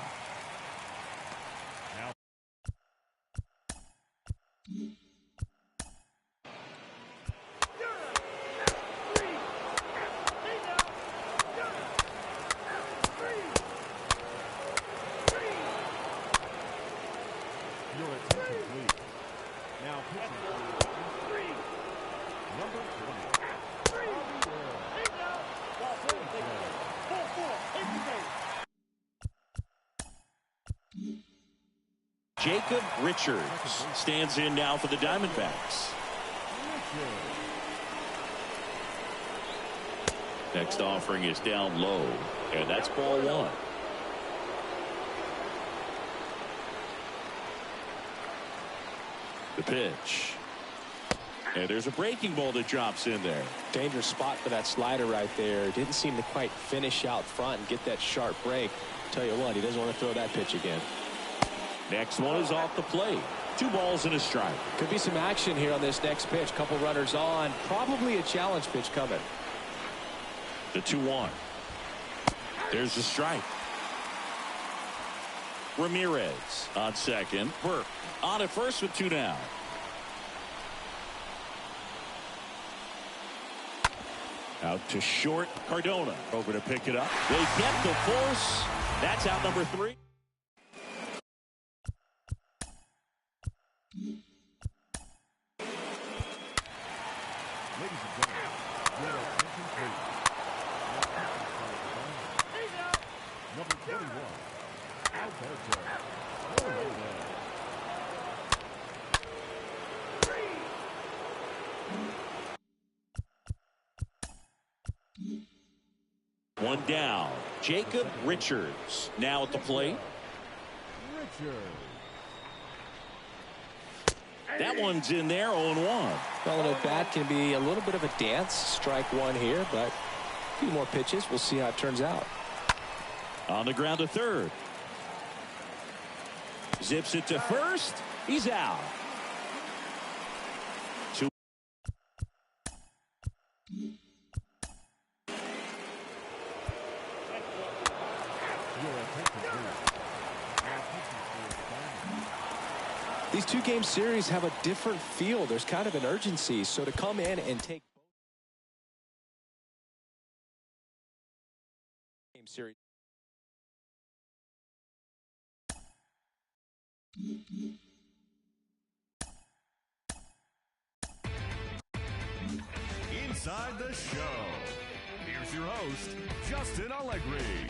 S1: Your attention, please. Now pitching for number 20.
S5: He's out. Ball four, take the base. Ball four, take the base.
S3: Jacob Richards stands in now for the Diamondbacks. Next offering is down low, and that's ball one. The pitch. And there's a breaking ball that drops in there.
S4: Dangerous spot for that slider right there. Didn't seem to quite finish out front and get that sharp break. Tell you what, he doesn't want to throw that pitch again.
S3: Next one is off the plate. 2 balls and a strike.
S4: Could be some action here on this next pitch. Couple runners on. Probably a challenge pitch coming.
S3: The 2-1. There's the strike. Ramirez on second. Burke on at first with 2 down. Out to short. Cardona over to pick it up. They get the force. That's out number 3.
S1: Ladies and gentlemen, your attention, please.
S5: He's out.
S1: Number 21, Alberto.
S3: One down. Jacob Richards now at the plate.
S1: Richards.
S3: That one's in there, 0-1.
S4: Well, an at-bat can be a little bit of a dance. Strike one here, but a few more pitches. We'll see how it turns out.
S3: On the ground to third. Zips it to first. He's out.
S1: Your attention, please. Now pitching for the Diamondbacks.
S4: These 2-game series have a different feel. There's kind of an urgency. So to come in and take game series.
S1: Inside the show. Here's your host, Justin Allegri.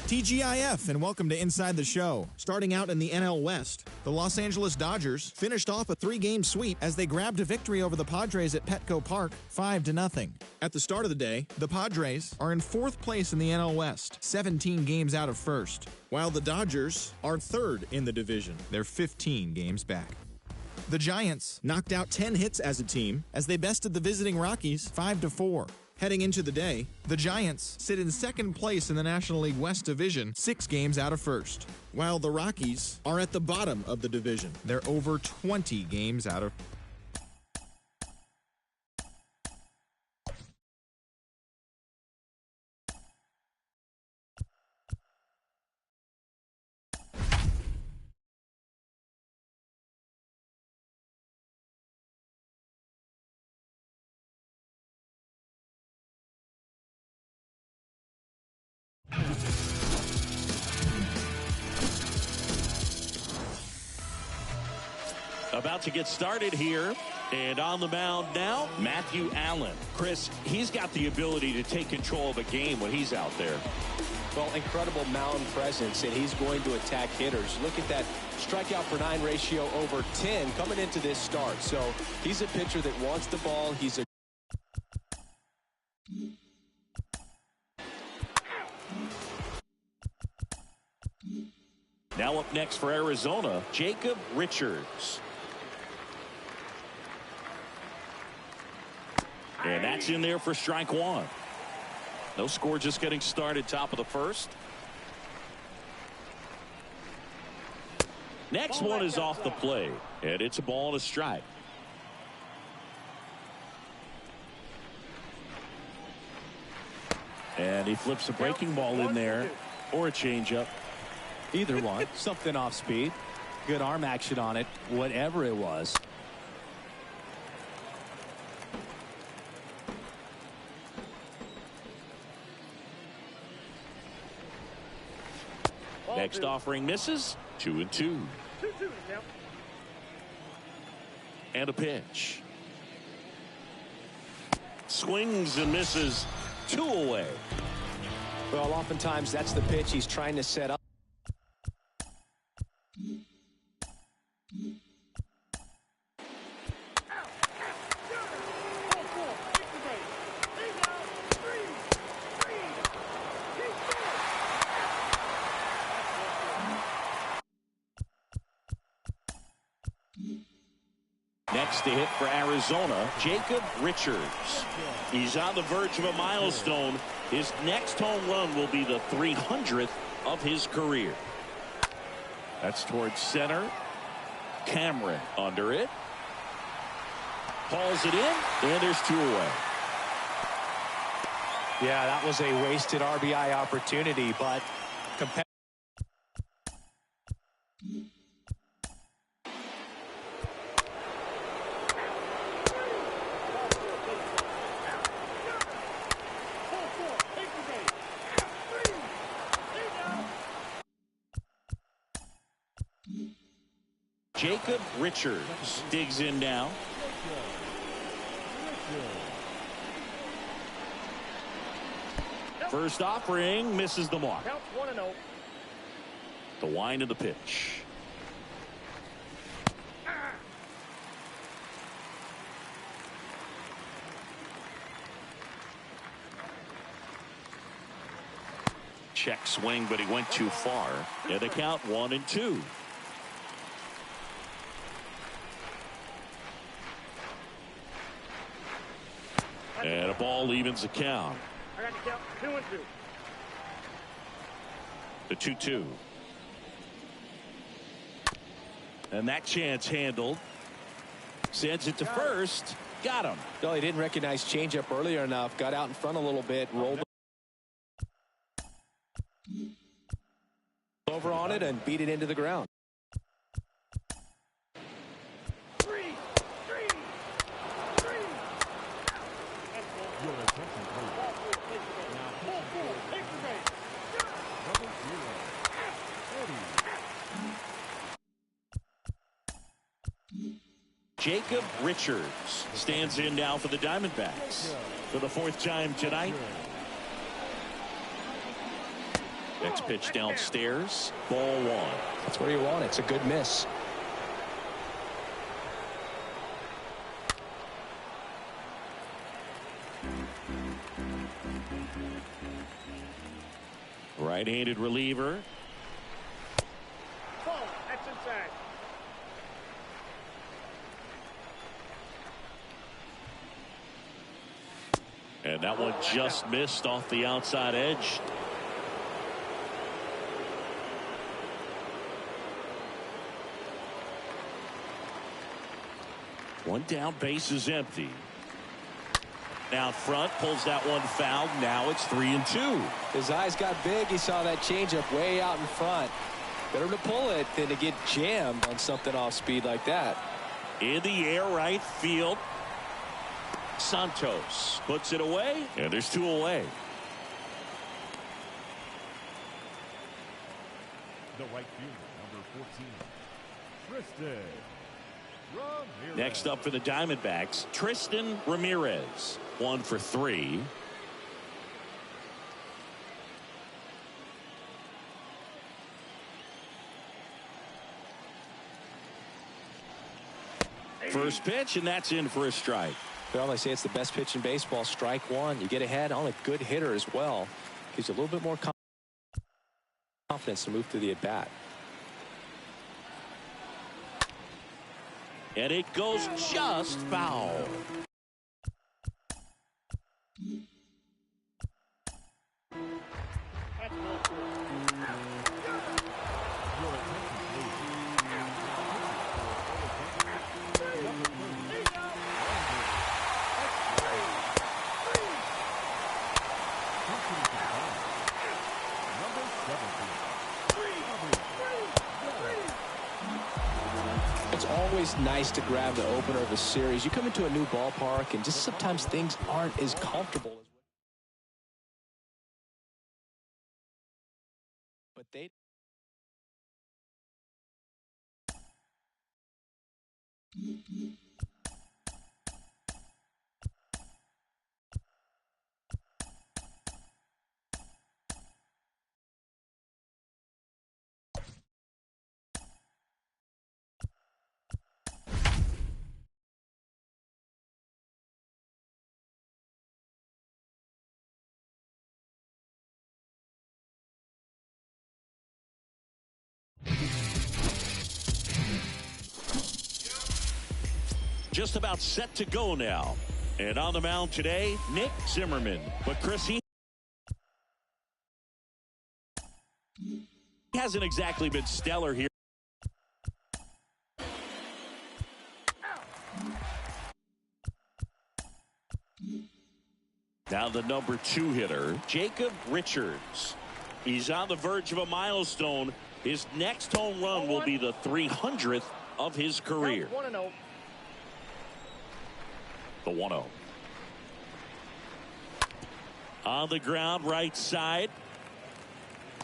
S2: TGIF, and welcome to Inside the Show. Starting out in the NL West, the Los Angeles Dodgers finished off a 3-game sweep as they grabbed a victory over the Padres at Petco Park, 5-0. At the start of the day, the Padres are in 4th place in the NL West, 17 games out of first, while the Dodgers are 3rd in the division. They're 15 games back. The Giants knocked out 10 hits as a team as they bested the visiting Rockies 5-4. Heading into the day, the Giants sit in 2nd place in the National League West Division, 6 games out of first, while the Rockies are at the bottom of the division. They're over 20 games out of
S3: about to get started here. And on the mound now, Matthew Allen. Chris, he's got the ability to take control of a game when he's out there.
S6: Well, incredible mound presence, and he's going to attack hitters. Look at that strikeout per 9 ratio over 10 coming into this start. So he's a pitcher that wants the ball. He's a
S3: Now up next for Arizona, Jacob Richards. And that's in there for strike one. No score, just getting started, top of the first. Next one is off the plate, and it's a ball and a strike. And he flips a breaking ball in there, or a changeup.
S7: Either one. Something off speed. Good arm action on it, whatever it was.
S3: Next offering misses. 2-2. And a pitch. Swings and misses. 2 away.
S6: well, oftentimes that's the pitch he's trying to set up.
S3: Next to hit for Arizona, Jacob Richards. He's on the verge of a milestone. His next home run will be the 300th of his career. That's towards center. Cameron under it. Hauls it in, and there's 2 away.
S7: Yeah, that was a wasted RBI opportunity, but
S3: Jacob Richards digs in now. First offering misses the mark.
S5: Counts 1-0.
S3: The wind of the pitch. Check swing, but he went too far. And the count 1-2. And a ball evens the count.
S5: I got to count 2-2.
S3: The 2-2. And that chance handled. Sends it to first. Got him.
S6: No, he didn't recognize changeup earlier enough. Got out in front a little bit. Rolled over on it and beat it into the ground.
S1: Your attention, please. Now pitching for number 0, Eddie.
S3: Jacob Richards stands in now for the Diamondbacks for the 4th time tonight. Next pitch downstairs. Ball 1.
S6: That's where you want it. It's a good miss.
S3: Right-handed reliever.
S5: Ball. That's inside.
S3: And that one just missed off the outside edge. One down, base is empty. Out front, pulls that one foul. Now it's 3-2.
S6: His eyes got big. He saw that changeup way out in front. Better to pull it than to get jammed on something off speed like that.
S3: In the air, right field. Santos puts it away, and there's 2 away.
S1: The right fielder, number 14, Tristan.
S3: Next up for the Diamondbacks, Tristan Ramirez. 1 for 3. First pitch, and that's in for a strike.
S4: Well, they say it's the best pitch in baseball. Strike one. You get ahead on a good hitter as well. Gives you a little bit more confidence to move through the at-bat.
S3: And it goes just foul.
S4: It's always nice to grab the opener of a series. You come into a new ballpark, and just sometimes things aren't as comfortable as but they
S3: Just about set to go now. And on the mound today, Nick Zimmerman. But Chris, he hasn't exactly been stellar here. Now the number 2 hitter, Jacob Richards. He's on the verge of a milestone. His next home run will be the 300th of his career.
S5: 1-0.
S3: The 1-0. On the ground, right side.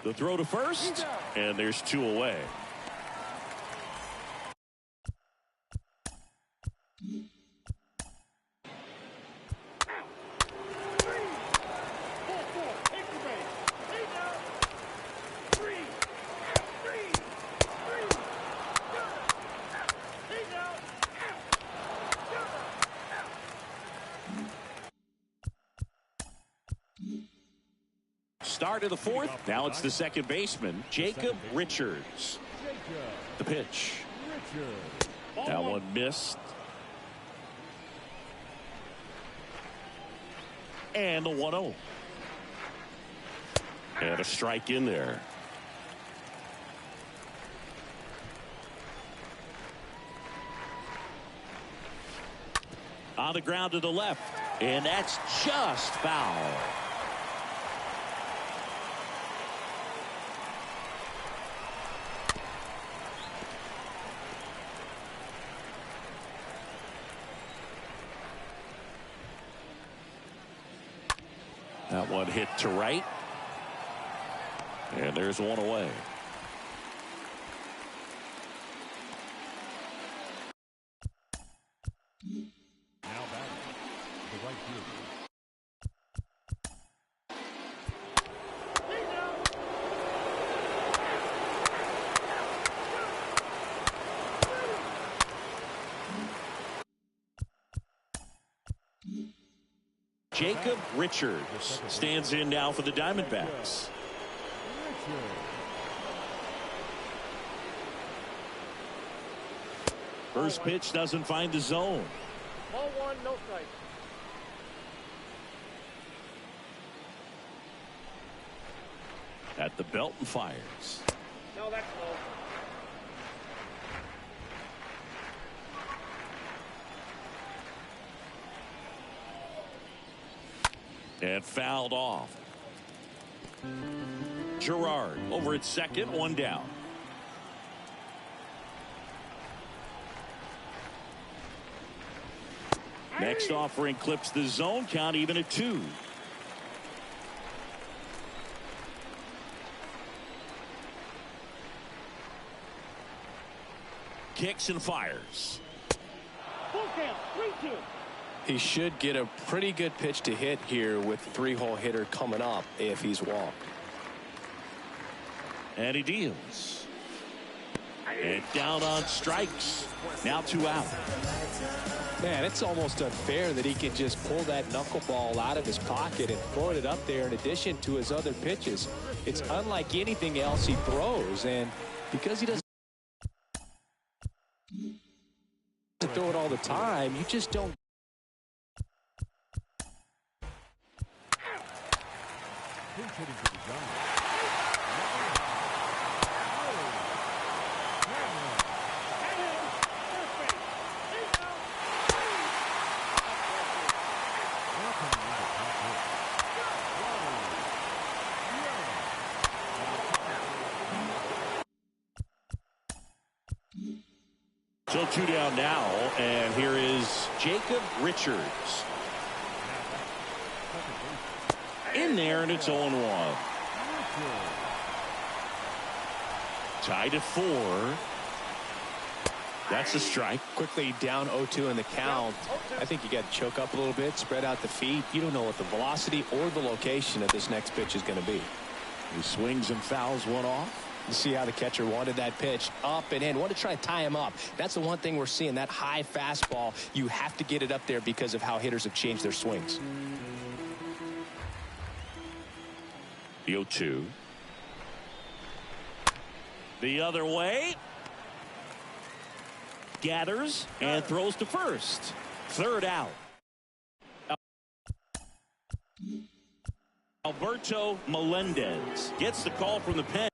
S3: The throw to first, and there's 2 away. Start of the 4th. Now it's the second baseman, Jacob Richards. The pitch. That one missed. And the 1-0. And a strike in there. On the ground to the left. And that's just foul. That one hit to right. And there's 1 away.
S1: Now batting, the right fielder.
S3: Jacob Richards stands in now for the Diamondbacks. First pitch doesn't find the zone.
S5: Ball 1, no strike.
S3: At the belt and fires.
S5: No, that's low.
S3: And fouled off. Gerard over at second, 1 down. Next offering clips the zone, count even at 2. Kicks and fires.
S5: count. 3-2.
S4: He should get a pretty good pitch to hit here with three-hole hitter coming up if he's walked.
S3: And he deals. And down on strikes. Now 2 out.
S4: Man, it's almost unfair that he can just pull that knuckleball out of his pocket and throw it up there in addition to his other pitches. It's unlike anything else he throws, and because he doesn't throw it all the time, you just don't.
S1: Pinch hitting for the Giants.
S3: So 2 down now, and here is Jacob Richards. In there, and it's 0-1. Tied at 4. That's a strike.
S4: Quickly down 0-2 in the count. I think you got to choke up a little bit, spread out the feet. You don't know what the velocity or the location of this next pitch is going to be.
S3: He swings and fouls one off.
S4: You see how the catcher wanted that pitch up and in. Want to try to tie him up. That's the one thing we're seeing, that high fastball. You have to get it up there because of how hitters have changed their swings.
S3: The 0-2. The other way. Gathers and throws to first. 3rd out. Alberto Melendez gets the call from the pen.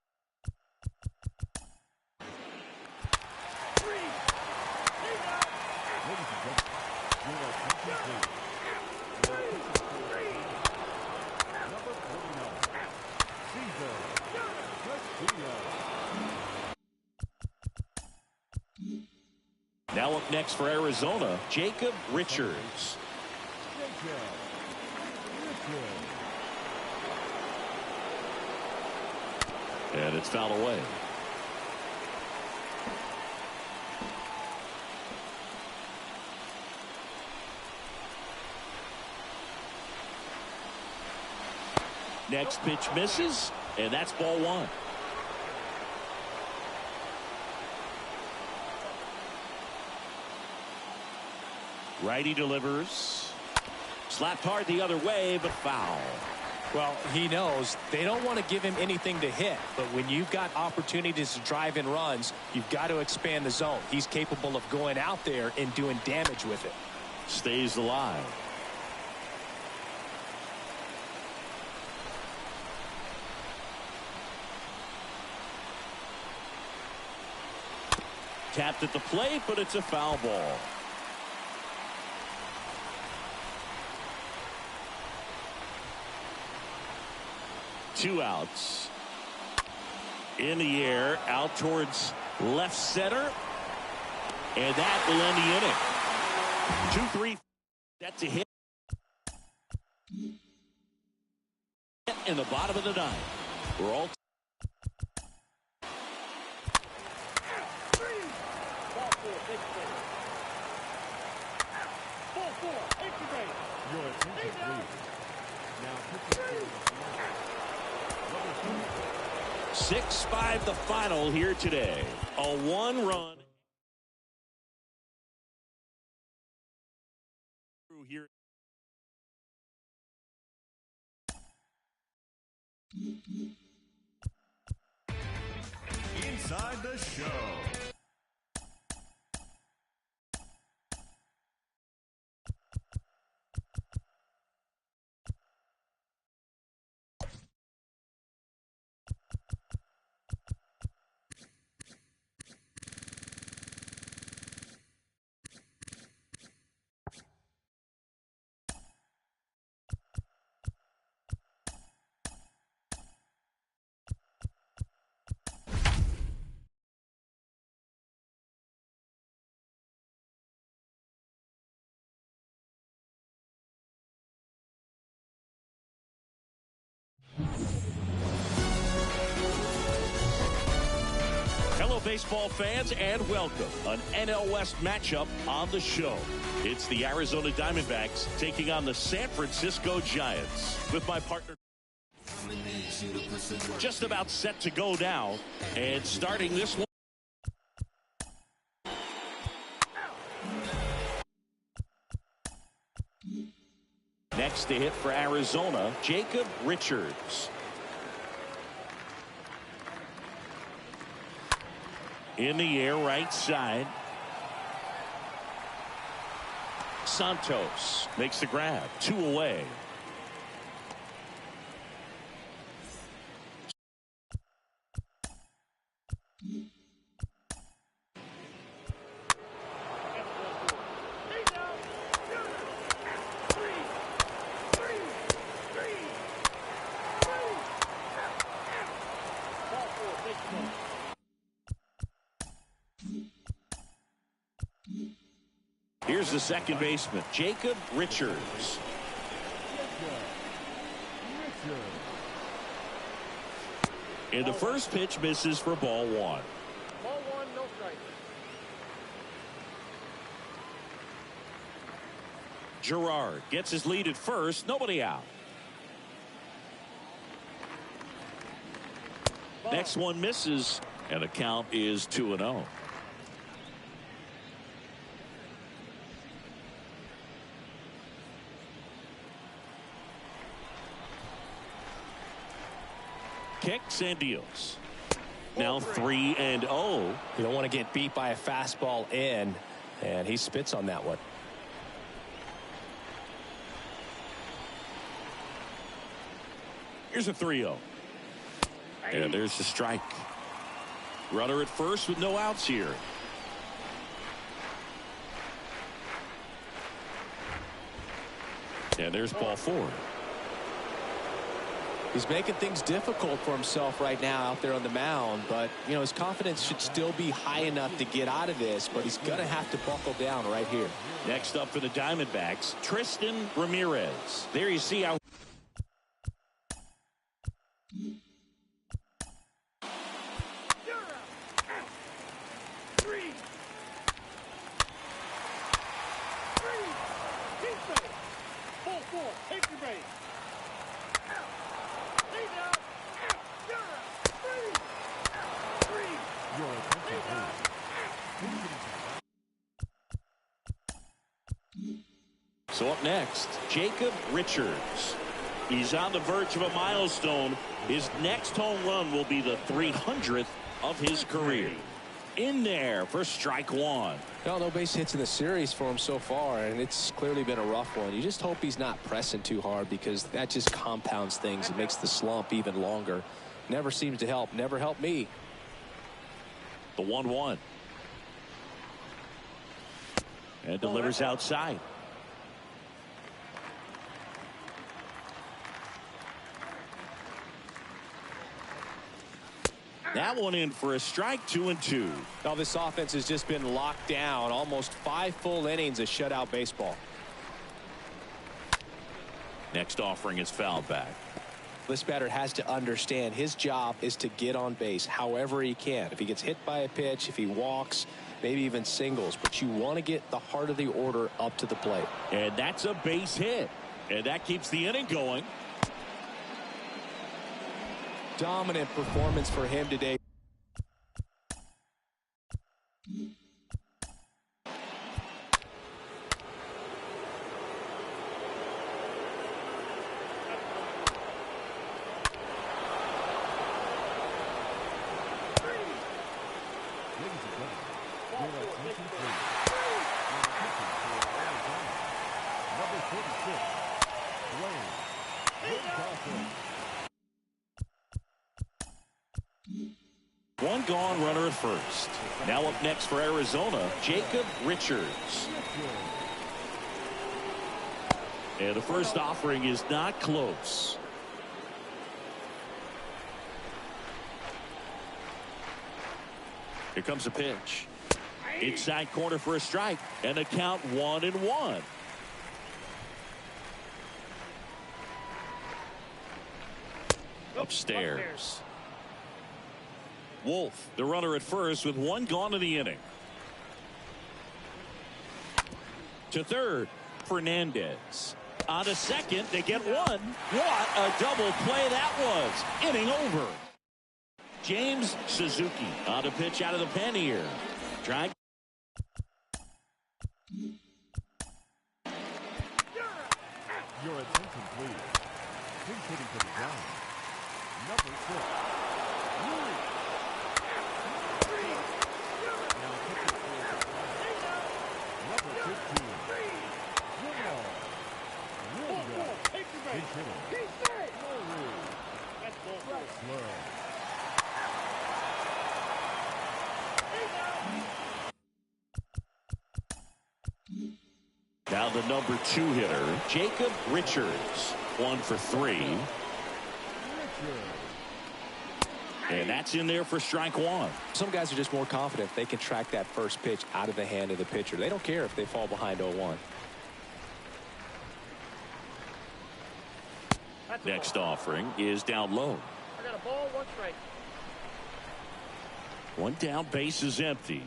S3: Now up next for Arizona, Jacob Richards. And it's fouled away. Next pitch misses, and that's ball 1. Righty delivers. Slapped hard the other way, but foul.
S4: Well, he knows they don't want to give him anything to hit, but when you've got opportunities to drive in runs, you've got to expand the zone. He's capable of going out there and doing damage with it.
S3: Stays alive. Tapped at the plate, but it's a foul ball. Two outs. In the air, out towards left center. And that will end the inning. 2-3. That's a hit. In the bottom of the 9th. We're all.
S1: Your attention, please. Now,
S3: 6-5 the final here today. A 1-run. Here.
S8: Inside the Show.
S3: baseball fans, and welcome. An NL West matchup on the show. It's the Arizona Diamondbacks taking on the San Francisco Giants. With my partner just about set to go now, and starting this one. Next to hit for Arizona, Jacob Richards. In the air, right side. Santos makes the grab. 2 away. Here's the second baseman, Jacob Richards. And the first pitch misses for ball 1.
S5: Ball 1, no strike.
S3: Gerard gets his lead at first, nobody out. Next one misses, and the count is 2-0. Kicks and deals. Now 3-0.
S4: You don't want to get beat by a fastball in, and he spits on that one.
S3: Here's a 3-0. And there's the strike. Runner at first with no outs here. And there's ball 4.
S4: He's making things difficult for himself right now out there on the mound, but you know his confidence should still be high enough to get out of this, but he's gonna have to buckle down right here.
S3: Next up for the Diamondbacks, Tristan Ramirez. There you see how So up next, Jacob Richards. He's on the verge of a milestone. His next home run will be the 300th of his career. In there for strike 1.
S4: No base hits in the series for him so far, and it's clearly been a rough one. You just hope he's not pressing too hard, because that just compounds things. It makes the slump even longer. Never seems to help. Never helped me.
S3: The 1-1. And delivers outside. That one in for a strike. 2-2.
S4: Now this offense has just been locked down. Almost 5 full innings of shutout baseball.
S3: Next offering is fouled back.
S4: This batter has to understand his job is to get on base however he can. If he gets hit by a pitch, if he walks, maybe even singles, but you want to get the heart of the order up to the plate.
S3: And that's a base hit, and that keeps the inning going.
S4: Dominant performance for him today.
S3: One gone, runner at first. Now up next for Arizona, Jacob Richards. And the first offering is not close. Here comes a pitch. Inside corner for a strike, and a count 1-1. Upstairs. Wolf, the runner at first with one gone in the inning. To third, Fernandez. On to second, they get one. What a double play that was. Inning over. James Suzuki on to pitch out of the pen here. Trying.
S1: Your attention, please. Pinch hitting to the ground. Number 6. Now pitching for the number 15. Pinch hitting. Slow.
S3: Now the number 2 hitter, Jacob Richards. 1 for 3. And that's in there for strike 1.
S4: Some guys are just more confident they can track that first pitch out of the hand of the pitcher. They don't care if they fall behind 0-1.
S3: Next offering is down low.
S5: I got a ball, 1 strike.
S3: 1 down, base is empty.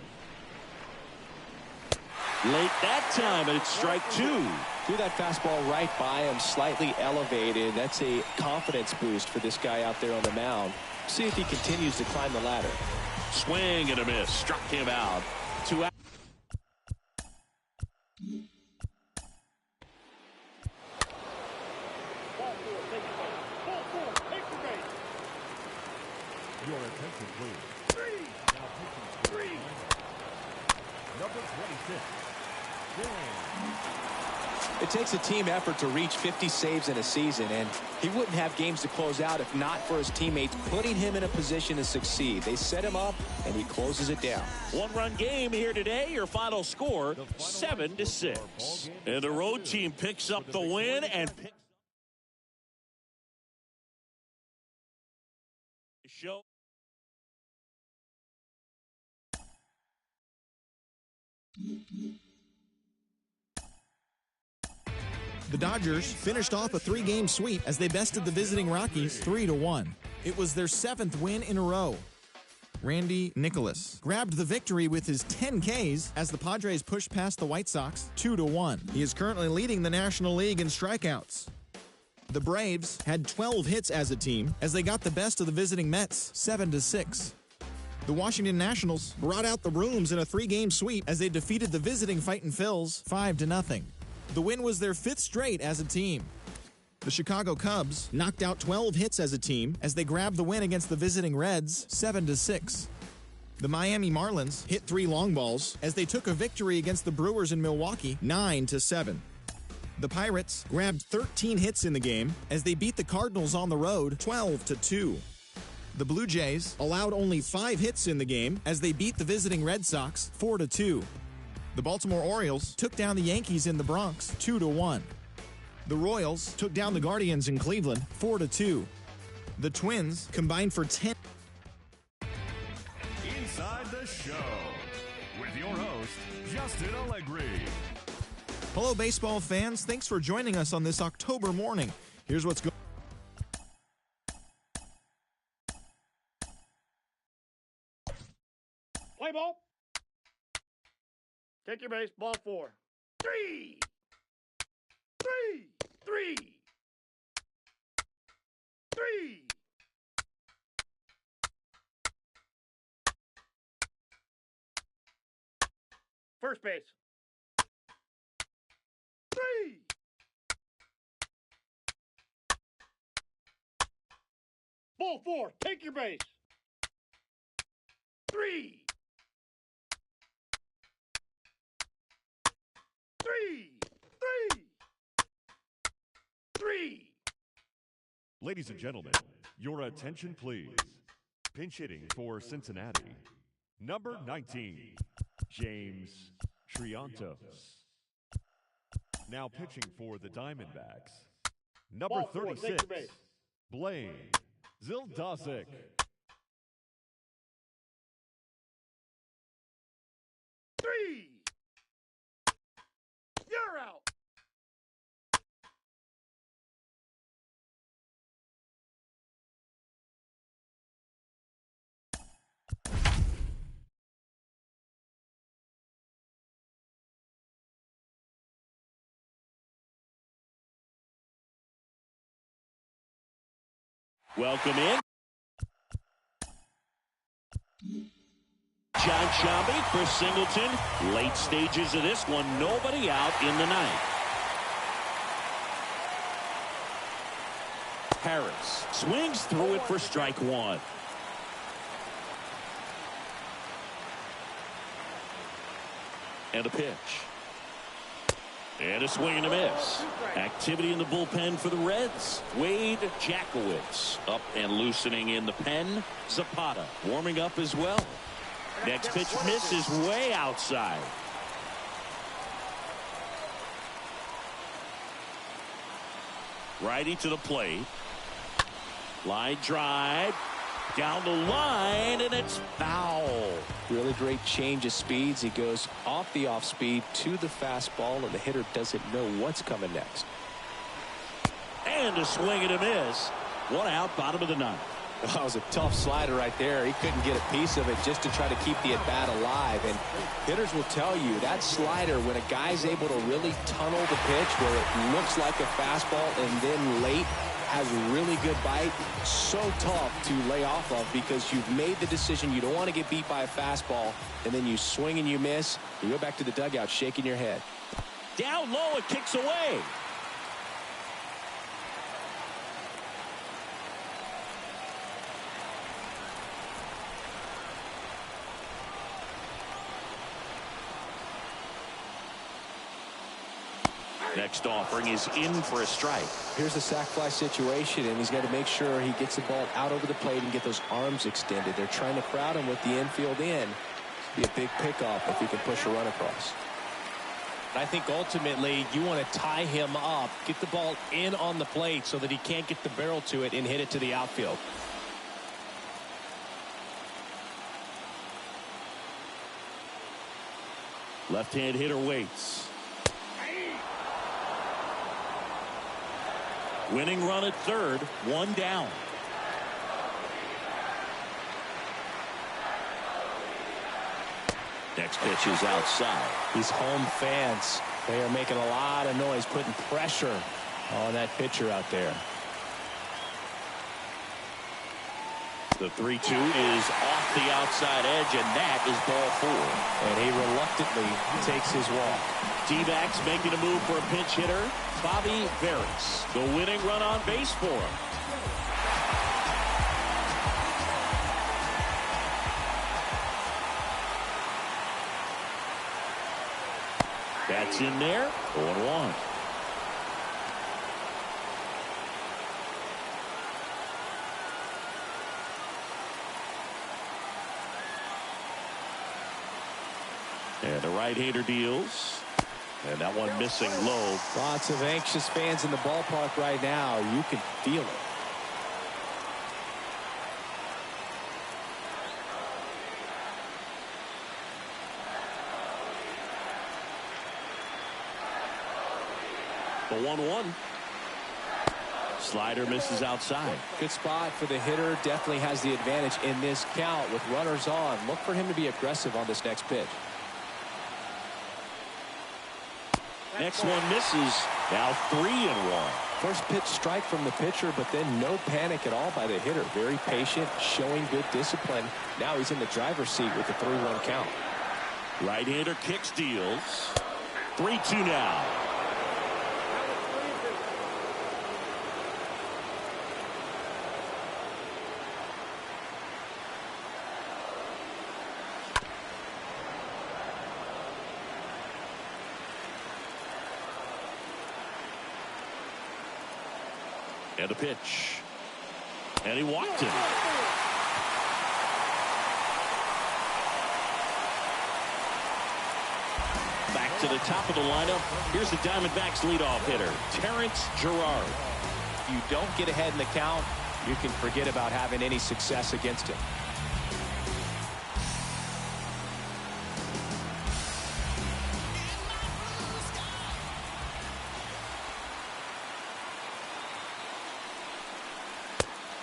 S3: Late that time, and it's strike 2.
S4: Threw that fastball right by him, slightly elevated. That's a confidence boost for this guy out there on the mound. See if he continues to climb the ladder.
S3: Swing and a miss. Struck him out. 2 out.
S1: Your attention, please. Now pitching. Number 26.
S4: It takes a team effort to reach 50 saves in a season, and he wouldn't have games to close out if not for his teammates putting him in a position to succeed. They set him up, and he closes it down.
S3: 1-run game here today. Your final score, 7-6. And the road team picks up the win and show.
S2: The Dodgers finished off a 3-game sweep as they bested the visiting Rockies 3-1. It was their 7th win in a row. Randy Nicholas grabbed the victory with his 10 Ks as the Padres pushed past the White Sox 2-1. He is currently leading the National League in strikeouts. The Braves had 12 hits as a team as they got the best of the visiting Mets 7-6. The Washington Nationals brought out the brooms in a 3-game sweep as they defeated the visiting Fightin' Phils 5-0. The win was their 5th straight as a team. The Chicago Cubs knocked out 12 hits as a team as they grabbed the win against the visiting Reds 7-6. The Miami Marlins hit 3 long balls as they took a victory against the Brewers in Milwaukee 9-7. The Pirates grabbed 13 hits in the game as they beat the Cardinals on the road 12-2. The Blue Jays allowed only 5 hits in the game as they beat the visiting Red Sox 4-2. The Baltimore Orioles took down the Yankees in the Bronx 2-1. The Royals took down the Guardians in Cleveland 4-2. The Twins combined for 10.
S8: Inside the Show with your host, Justin Allegri.
S2: Hello, baseball fans. Thanks for joining us on this October morning. Here's what's going on.
S5: Play ball. Take your base. Ball 4. 3. 3. 3. 3. First base. 3. Ball 4. Take your base. 3. 3. 3. 3.
S1: Ladies and gentlemen, your attention, please. Pinch hitting for Cincinnati. Number 19, James Triantos. Now pitching for the Diamondbacks. Number
S5: Ball 4,
S1: 36,
S5: take your base.
S1: Blaine Zildasic.
S5: 3. You're out.
S3: Welcome in. John Shambi, Chris Singleton. Late stages of this one. Nobody out in the ninth. Harris swings through it for strike one. And a pitch. And a swing and a miss. Activity in the bullpen for the Reds. Wade Jackowitz up and loosening in the pen. Zapata warming up as well. Next pitch misses way outside. Righty to the plate. Line drive. Down the line, and it's foul.
S4: Really great change of speeds. He goes off the off speed to the fastball, and the hitter doesn't know what's coming next.
S3: And a swing and a miss. One out, bottom of the ninth.
S4: That was a tough slider right there. He couldn't get a piece of it just to try to keep the at-bat alive. And hitters will tell you that slider, when a guy's able to really tunnel the pitch where it looks like a fastball and then late has a really good bite, so tough to lay off of because you've made the decision you don't want to get beat by a fastball, and then you swing and you miss. You go back to the dugout shaking your head.
S3: Down low, it kicks away. Next offering is in for a strike.
S4: Here's the sac fly situation, and he's got to make sure he gets the ball out over the plate and get those arms extended. They're trying to crowd him with the infield in. Be a big pickoff if he can push a run across.
S7: I think ultimately you want to tie him up, get the ball in on the plate so that he can't get the barrel to it and hit it to the outfield.
S3: Left-hand hitter waits. Winning run at third, one down. Next pitch is outside.
S7: These home fans, they are making a lot of noise, putting pressure on that pitcher out there.
S3: The 3-2 is off the outside edge, and that is ball four.
S7: And he reluctantly takes his walk.
S3: D-backs making a move for a pinch hitter, Bobby Veras. The winning run on base for him. That's in there. 0-1. And the right-hander deals. And that one missing low.
S4: Lots of anxious fans in the ballpark right now. You can feel it.
S3: The 1-1. Slider misses outside.
S4: Good spot for the hitter. Definitely has the advantage in this count with runners on. Look for him to be aggressive on this next pitch.
S3: Next one misses. Now 3-1.
S4: First pitch strike from the pitcher, but then no panic at all by the hitter. Very patient, showing good discipline. Now he's in the driver's seat with the 3-1 count.
S3: Right-hander kicks, deals. 3-2 now. And a pitch. And he walked him. Back to the top of the lineup. Here's the Diamondbacks leadoff hitter, Terrence Gerard.
S7: If you don't get ahead in the count, you can forget about having any success against him.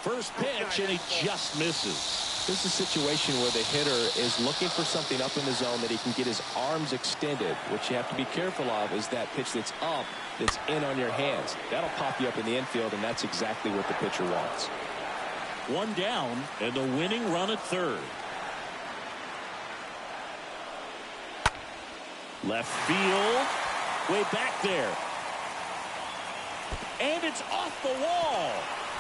S3: First pitch, and he just misses.
S4: This is a situation where the hitter is looking for something up in the zone that he can get his arms extended. What you have to be careful of is that pitch that's up, that's in on your hands. That'll pop you up in the infield, and that's exactly what the pitcher wants.
S3: One down and the winning run at third. Left field. Way back there. And it's off the wall.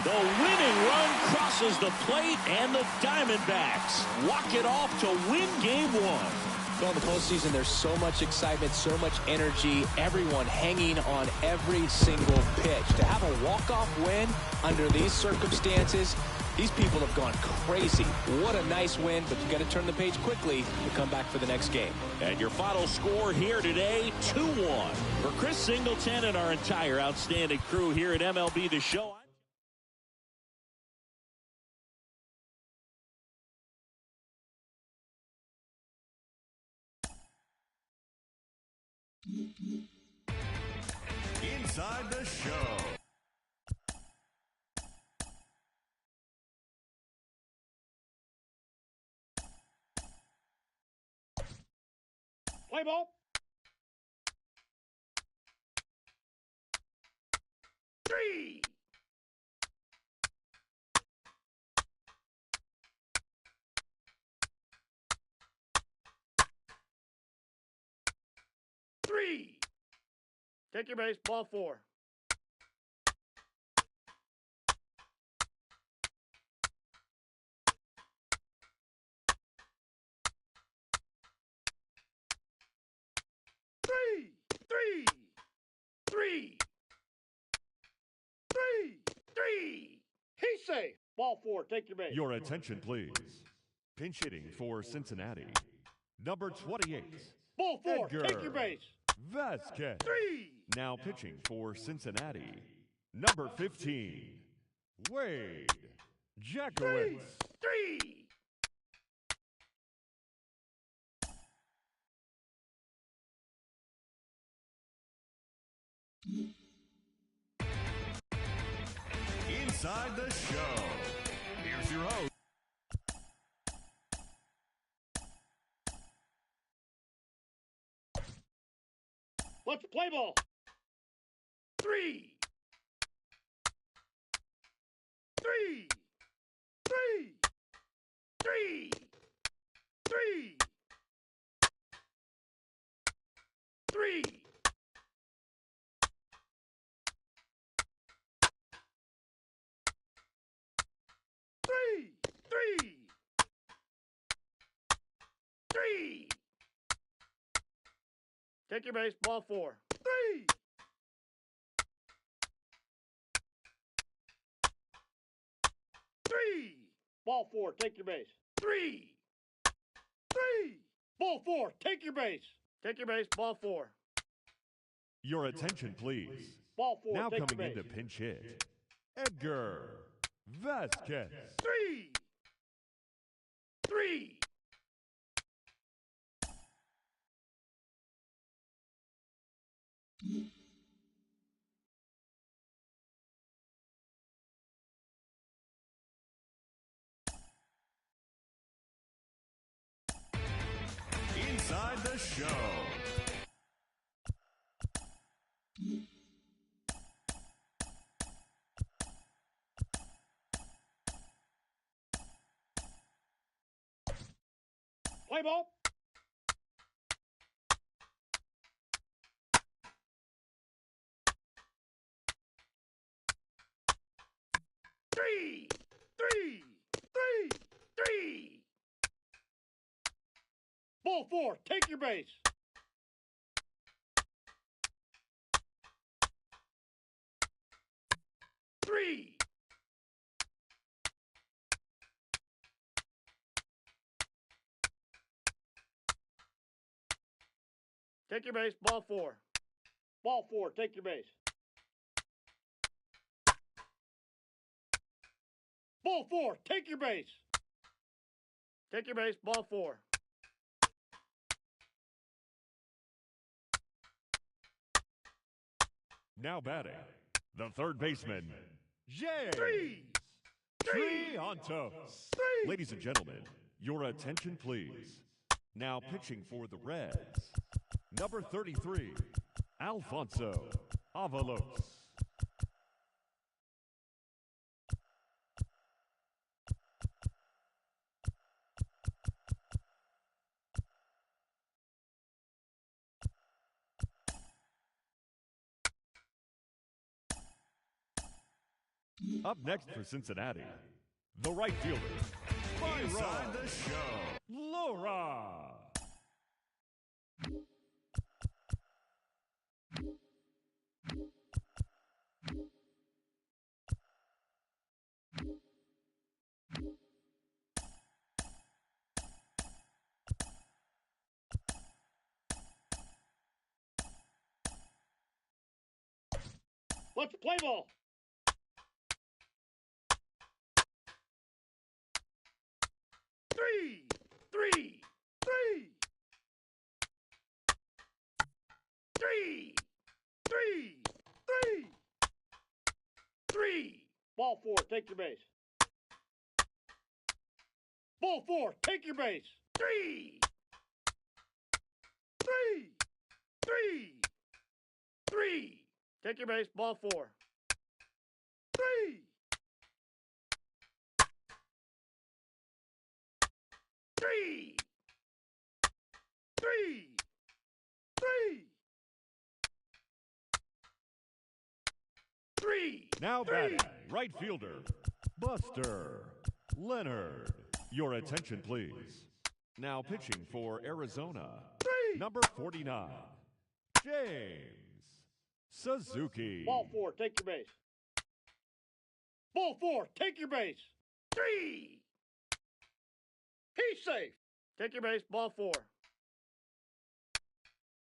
S3: The winning run crosses the plate, and the Diamondbacks walk it off to win game one.
S4: Well, in the postseason, there's so much excitement, so much energy, everyone hanging on every single pitch. To have a walk-off win under these circumstances, these people have gone crazy. What a nice win, but you've got to turn the page quickly to come back for the next game.
S3: And your final score here today, 2-1. For Chris Singleton and our entire outstanding crew here at MLB The Show.
S8: Inside the Show.
S5: Play ball. 3. 3. Take your base, ball 4. 3. 3. 3. 3. 3. He's safe. Ball 4. Take your base.
S8: Your attention, please. Pinch hitting for Cincinnati. Number 28.
S5: Ball 4.
S8: Edgar
S5: Take your base.
S8: Vasquez.
S5: 3.
S8: Now pitching for Cincinnati. Number 15. Wade
S5: 3.
S8: Jackowitz.
S5: 3.
S8: Inside the Show. Here's your host.
S5: Let's play ball. 3. 3. 3. 3. 3. 3. 3. 3. 3. Take your base, ball 4. 3. 3. Ball 4, take your base. 3. 3. Ball 4, take your base. Take your base, ball 4.
S8: Your attention, please.
S5: Ball 4,
S8: Now
S5: take your
S8: coming in
S5: base.
S8: to pinch hit, Edgar Vasquez.
S5: 3. 3.
S8: 'Inside the Show.
S5: Play ball. 3. 3. 3. 3. Ball 4, take your base. 3. 'Take your base, ball 4. Ball 4, take your base. Ball 4, take your base. Take your base, ball 4.
S8: Now batting, the third baseman, James
S5: 3. 3.
S8: Triantos.
S5: 3.
S8: Ladies and gentlemen, your attention, please. Now pitching for the Reds, number 33, Alfonso Avalos. Up next for Cincinnati, the right fielder, inside the show, Laura.
S5: Let's play ball. Three. Ball 4, take your base. Ball 4, take your base. Three. Take your base, ball 4. Three.
S8: Now batting, right fielder, Buster Leonard. Your attention, please. Now pitching for Arizona, number 49, James Suzuki.
S5: Ball 4, take your base. Ball 4, take your base. Three. He's safe. Take your base, ball 4.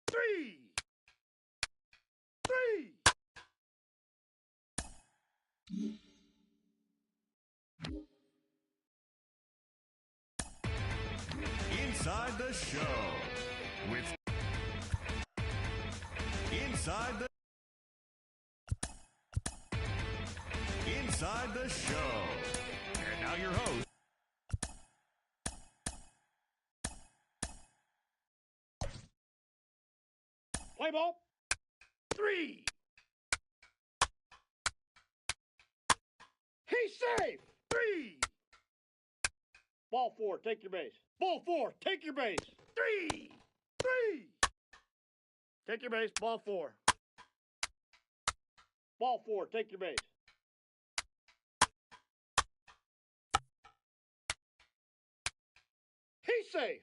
S5: Three.
S8: Inside the show with Inside the show. And now your host,
S5: Play ball. Three. He's safe. Three. Ball 4, take your base. Ball 4, take your base. Three. Take your base, ball 4. Ball 4, take your base. He's safe.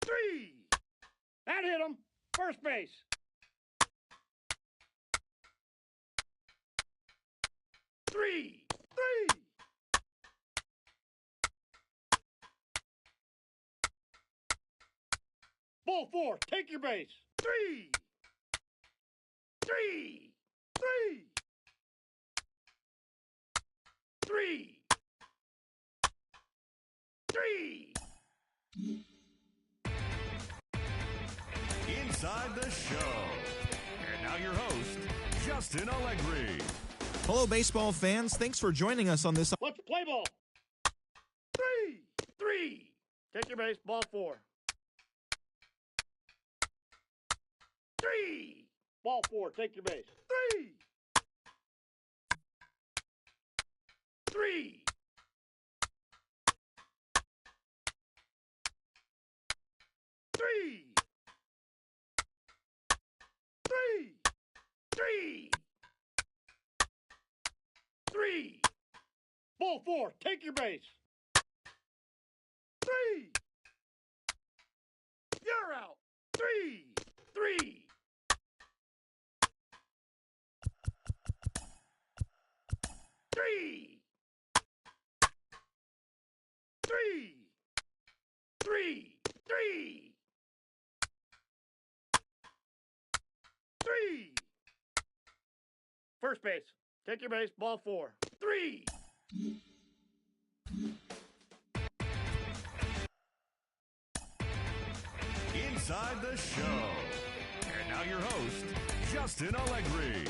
S5: Three. That hit him. First base. Three. Ball 4, take your base. Three.
S8: Inside the show. And now your host, Justin Allegri.
S2: Hello, baseball fans. Thanks for joining us on this.
S5: Let's play ball. Three. Take your base, ball 4. Three. Ball 4, take your base. Three. Ball 4, take your base. Three. You're out. Three. First base. Take your base, ball 4. Three.
S8: Inside the show. And now your host, Justin Allegri.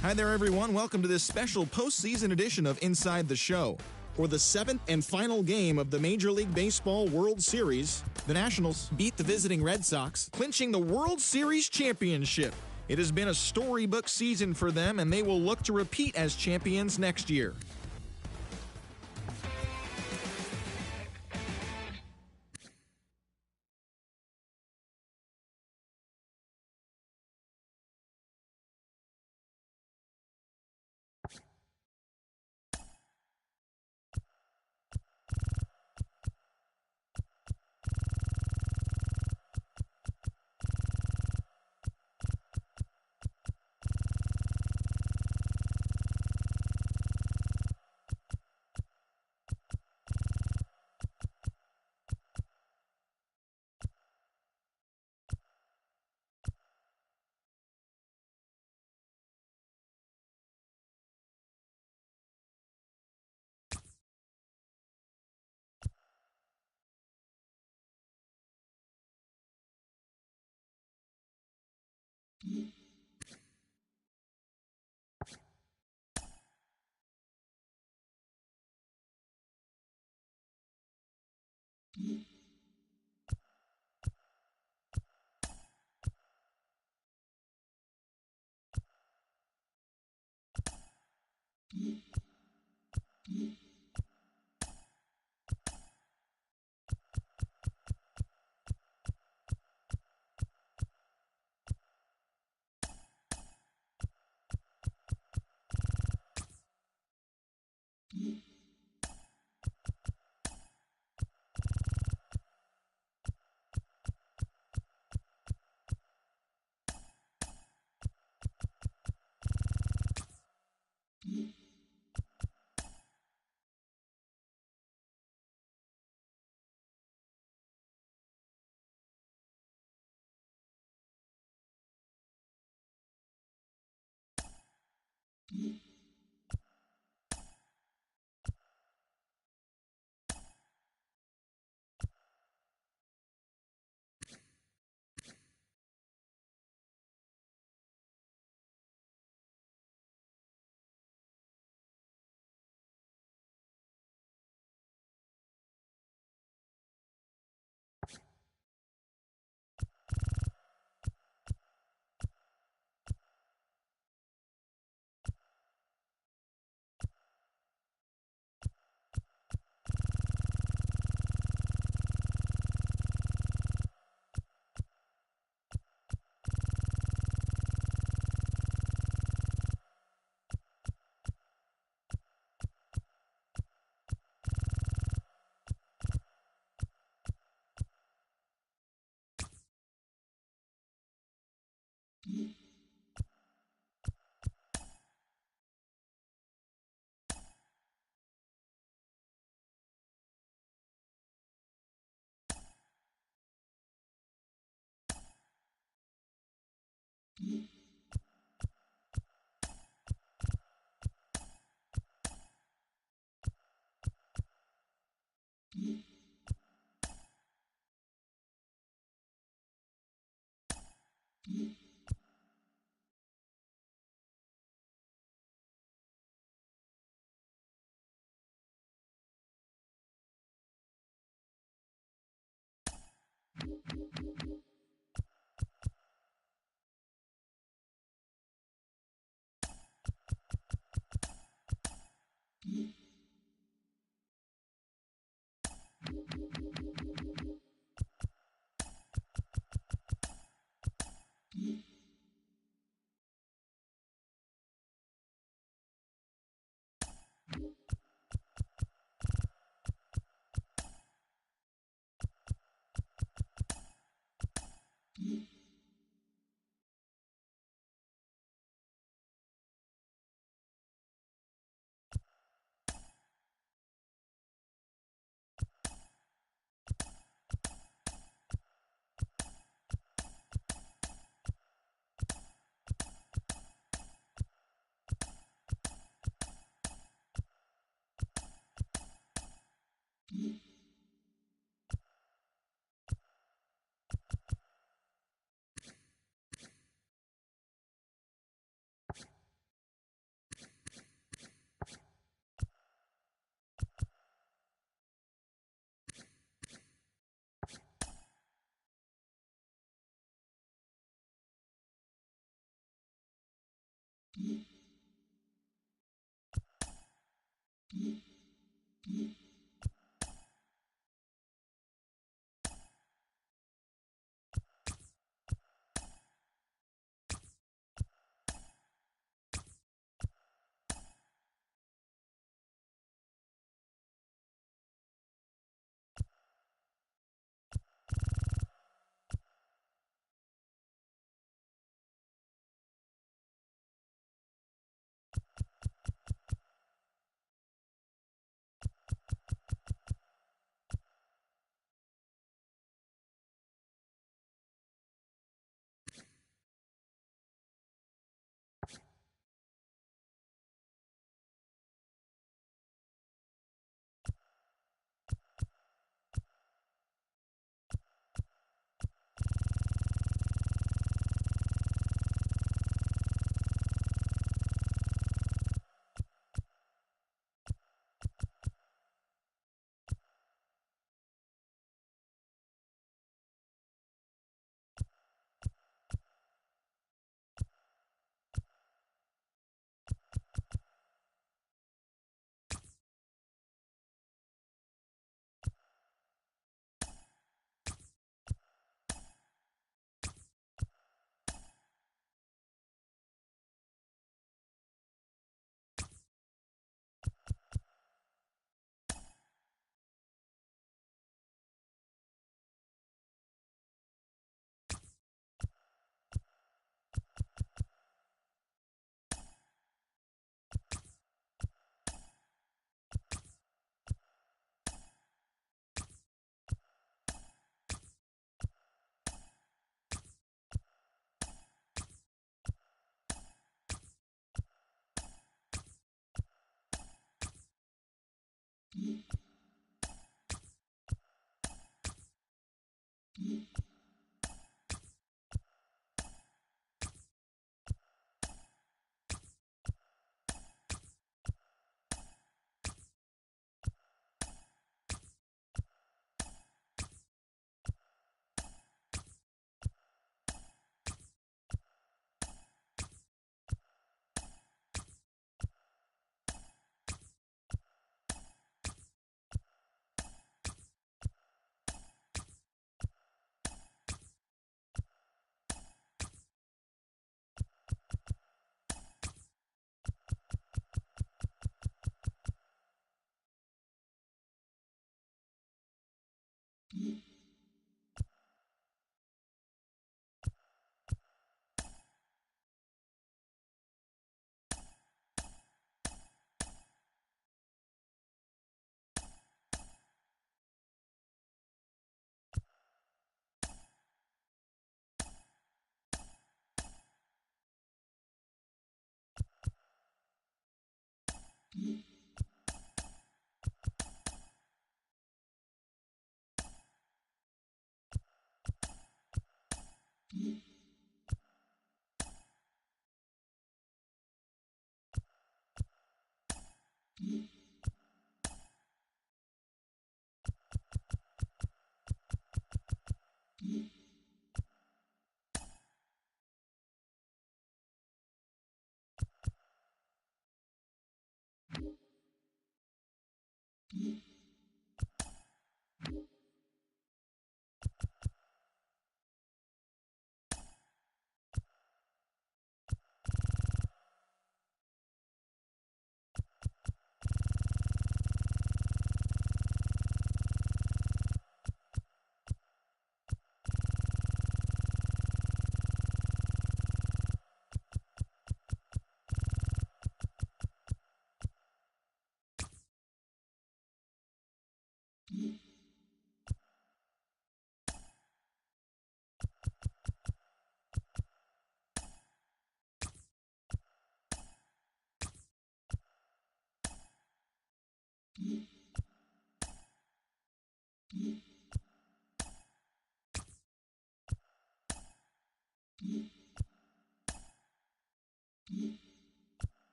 S2: Hi there, everyone. Welcome to this special postseason edition of Inside the Show. For the 7th and final game of the Major League Baseball World Series, the Nationals beat the visiting Red Sox, clinching the World Series championship. It has been a storybook season for them, and they will look to repeat as champions next year.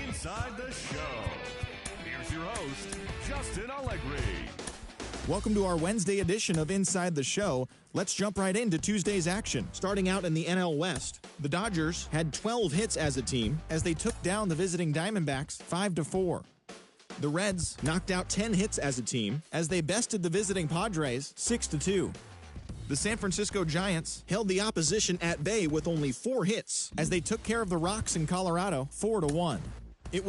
S8: Inside the show. Here's your host, Justin Allegri.
S2: Welcome to our Wednesday edition of Inside the Show. Let's jump right into Tuesday's action. Starting out in the NL West, the Dodgers had 12 hits as a team as they took down the visiting Diamondbacks 5-4. The Reds knocked out 10 hits as a team as they bested the visiting Padres 6-2. The San Francisco Giants held the opposition at bay with only 4 hits as they took care of the Rocks in Colorado 4-1. It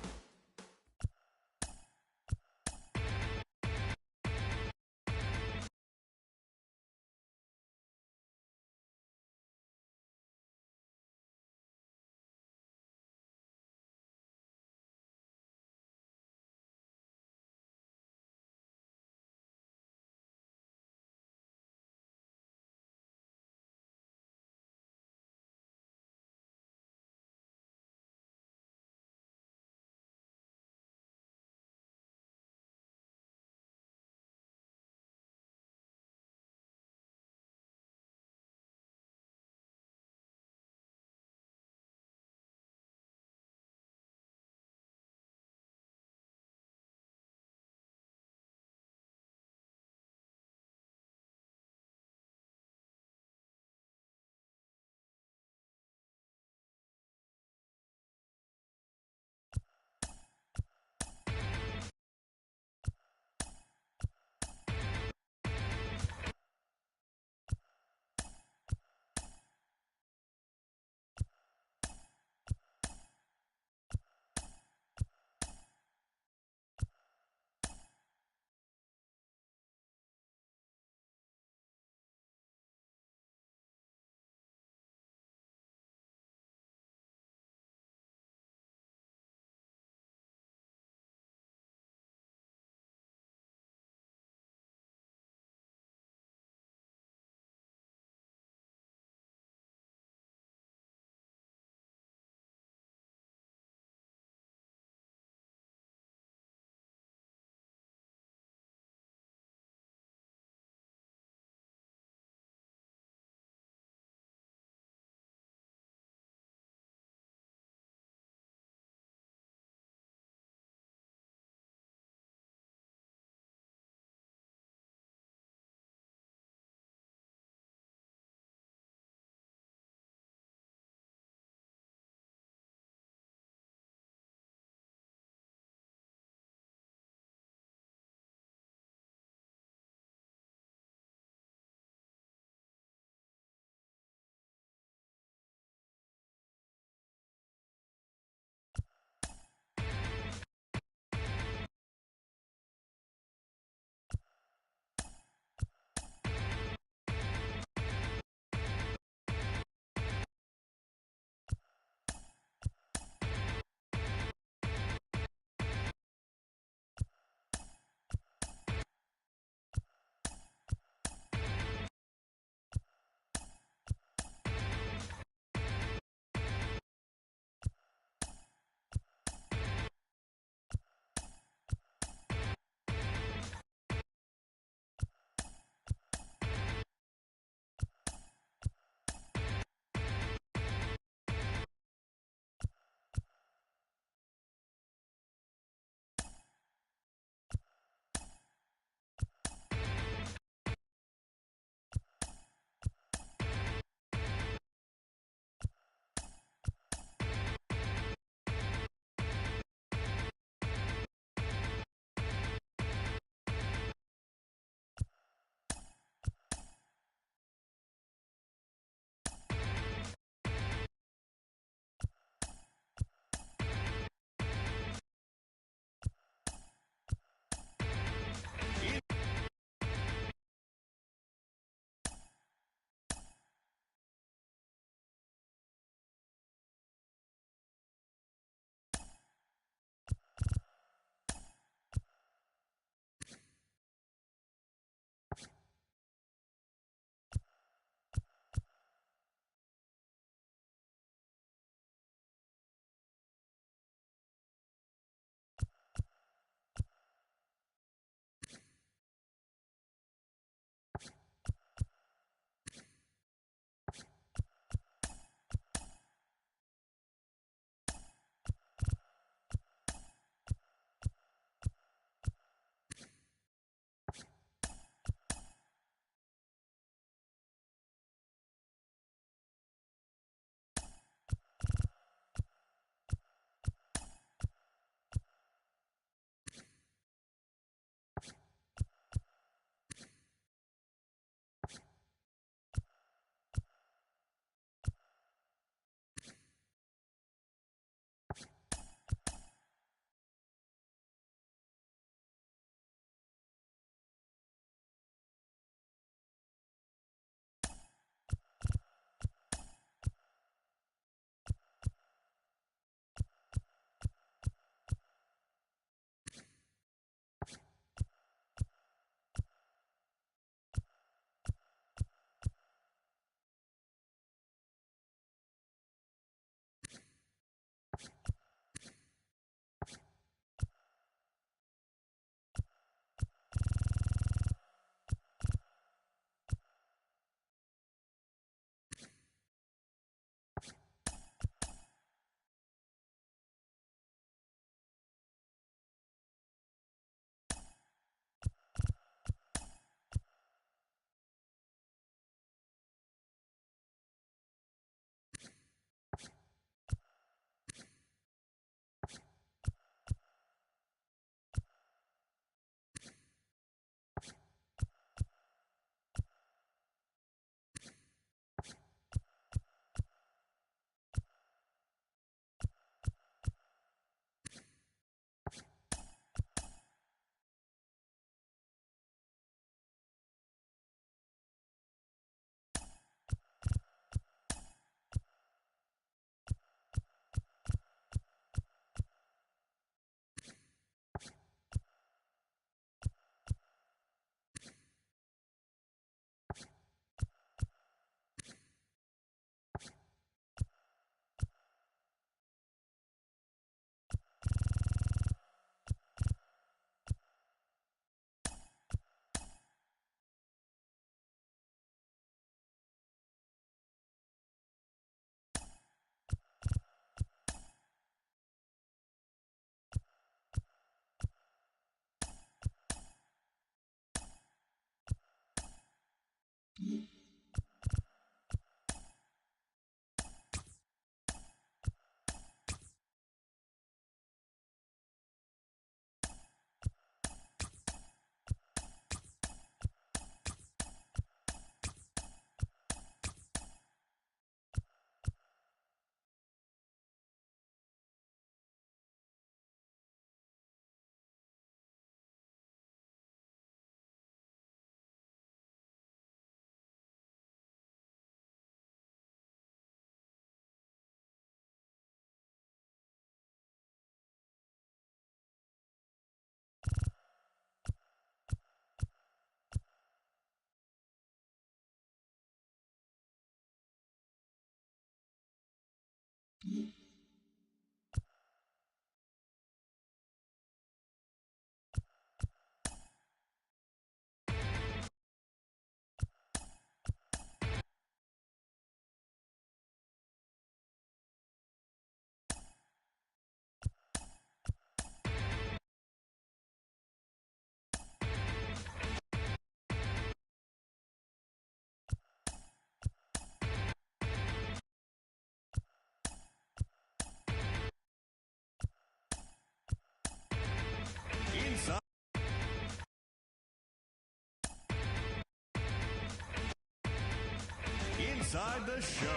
S8: Inside the show.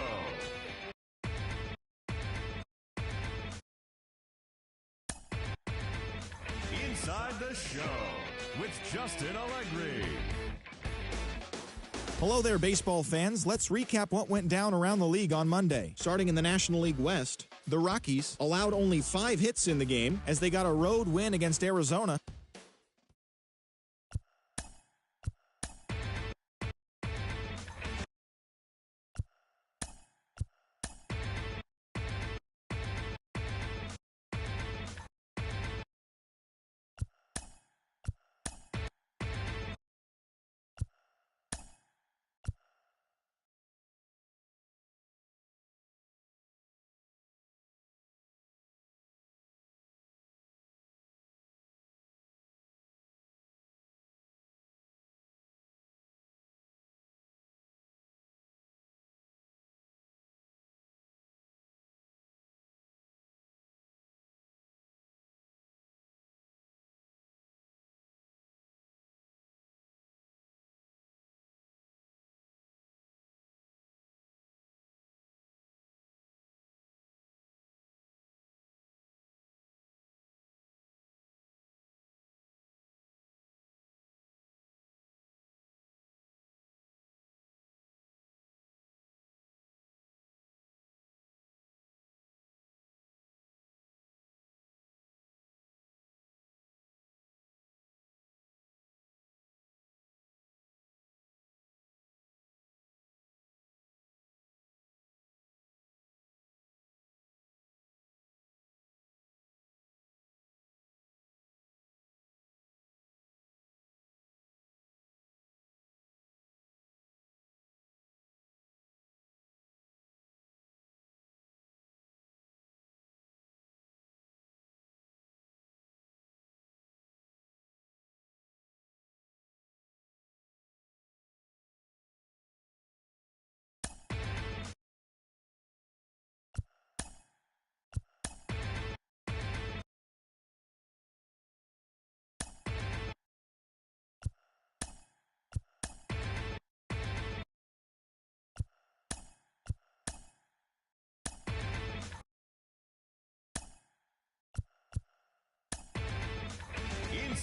S8: Inside the show with Justin Allegri.
S2: Hello there, baseball fans. Let's recap what went down around the league on Monday. Starting in the National League West, the Rockies allowed only 5 hits in the game as they got a road win against Arizona.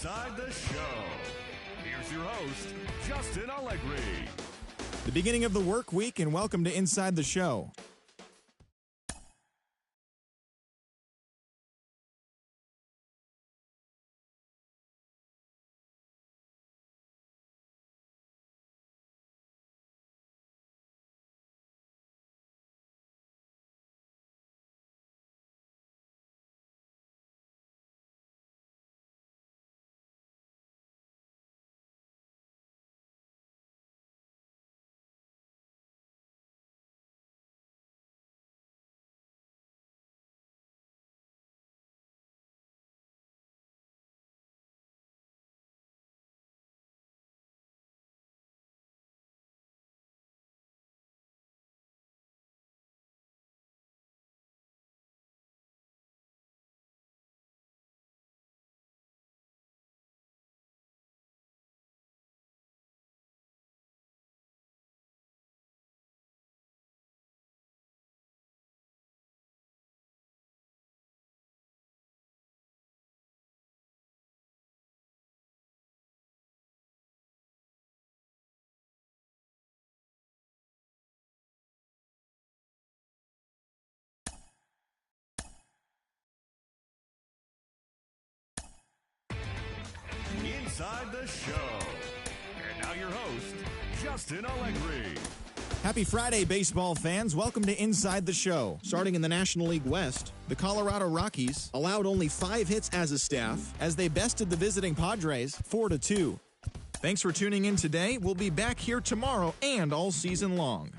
S8: Inside the show. Here's your host, Justin Allegri.
S2: The beginning of the work week, and welcome to Inside the Show.
S8: Inside the show. And now your host, Justin Allegri.
S2: Happy Friday, baseball fans. Welcome to Inside the Show. Starting in the National League West, the Colorado Rockies allowed only 5 hits as a staff as they bested the visiting Padres 4-2. Thanks for tuning in today. We'll be back here tomorrow and all season long.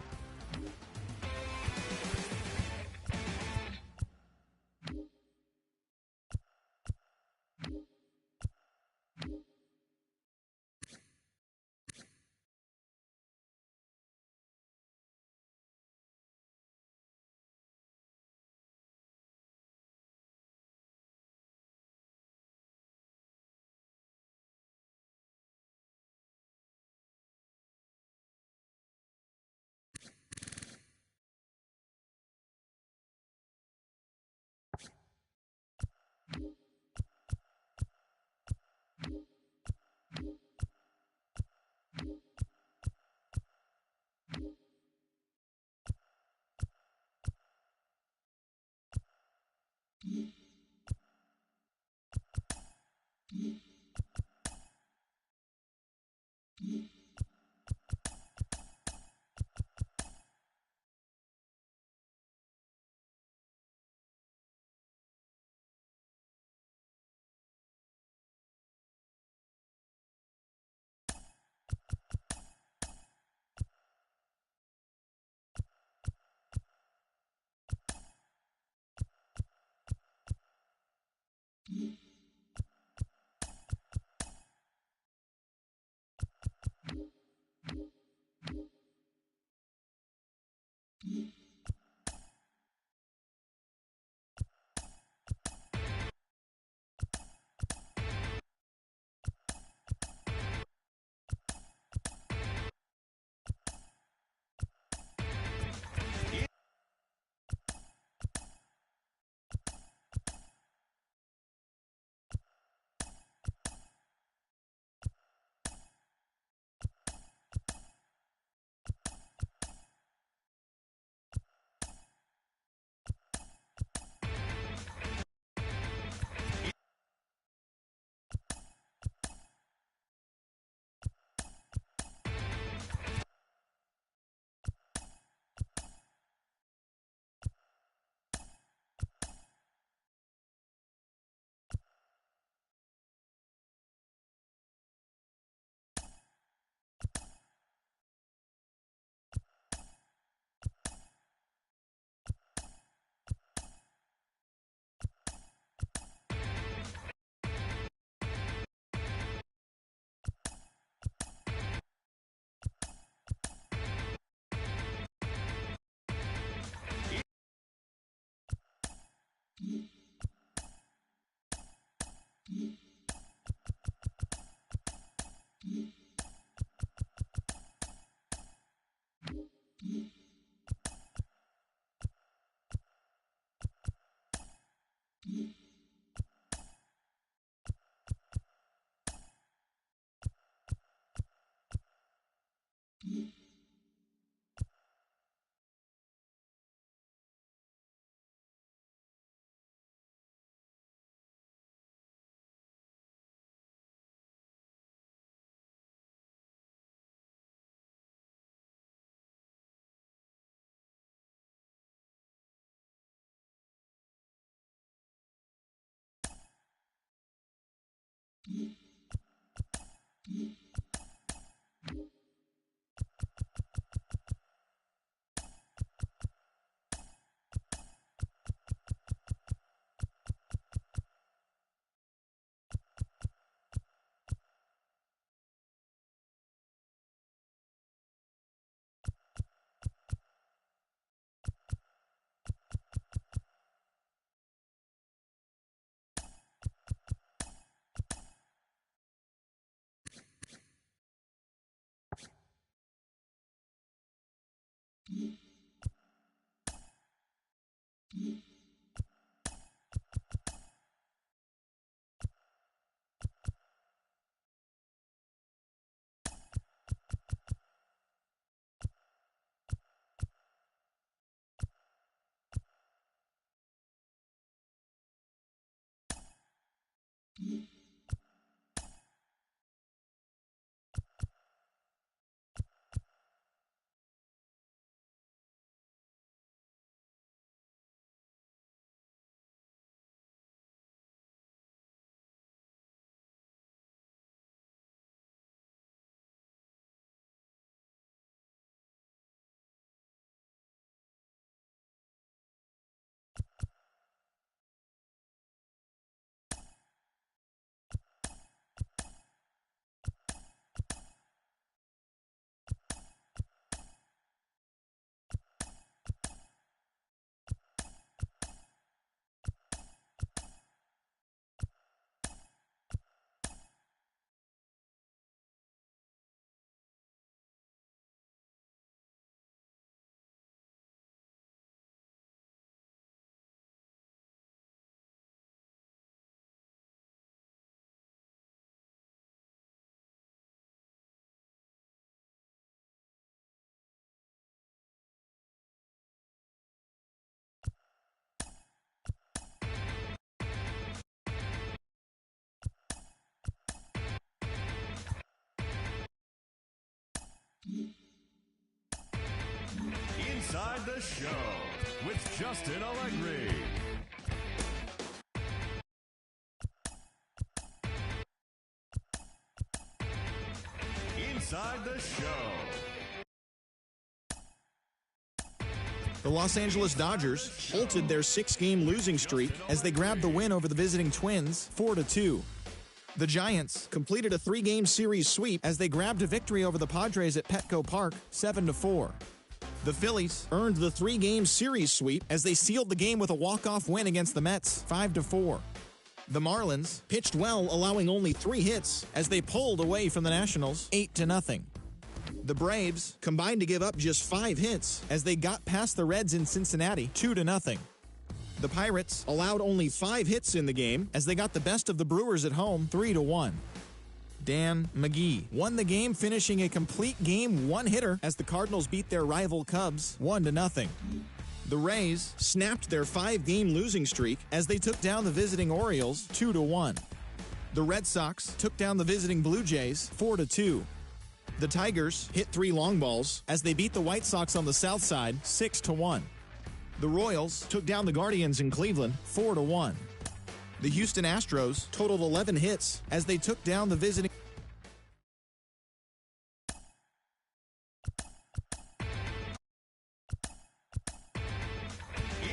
S8: Inside the Show with Justin Allegri. Inside the Show.
S2: The Los Angeles Dodgers halted their 6-game losing streak as they grabbed the win over the visiting Twins 4-2. The Giants completed a 3-game series sweep as they grabbed a victory over the Padres at Petco Park 7-4. The Phillies earned the 3-game series sweep as they sealed the game with a walk-off win against the Mets 5-4. The Marlins pitched well, allowing only 3 hits as they pulled away from the Nationals 8-0. The Braves combined to give up just 5 hits as they got past the Reds in Cincinnati 2-0. The Pirates allowed only 5 hits in the game as they got the best of the Brewers at home 3-1. Dan McGee won the game, finishing a complete game one-hitter as the Cardinals beat their rival Cubs 1-0. The Rays snapped their 5-game losing streak as they took down the visiting Orioles 2-1. The Red Sox took down the visiting Blue Jays 4-2. The Tigers hit 3 long balls as they beat the White Sox on the south side 6-1. The Royals took down the Guardians in Cleveland 4-1. The Houston Astros totaled 11 hits as they took down the visiting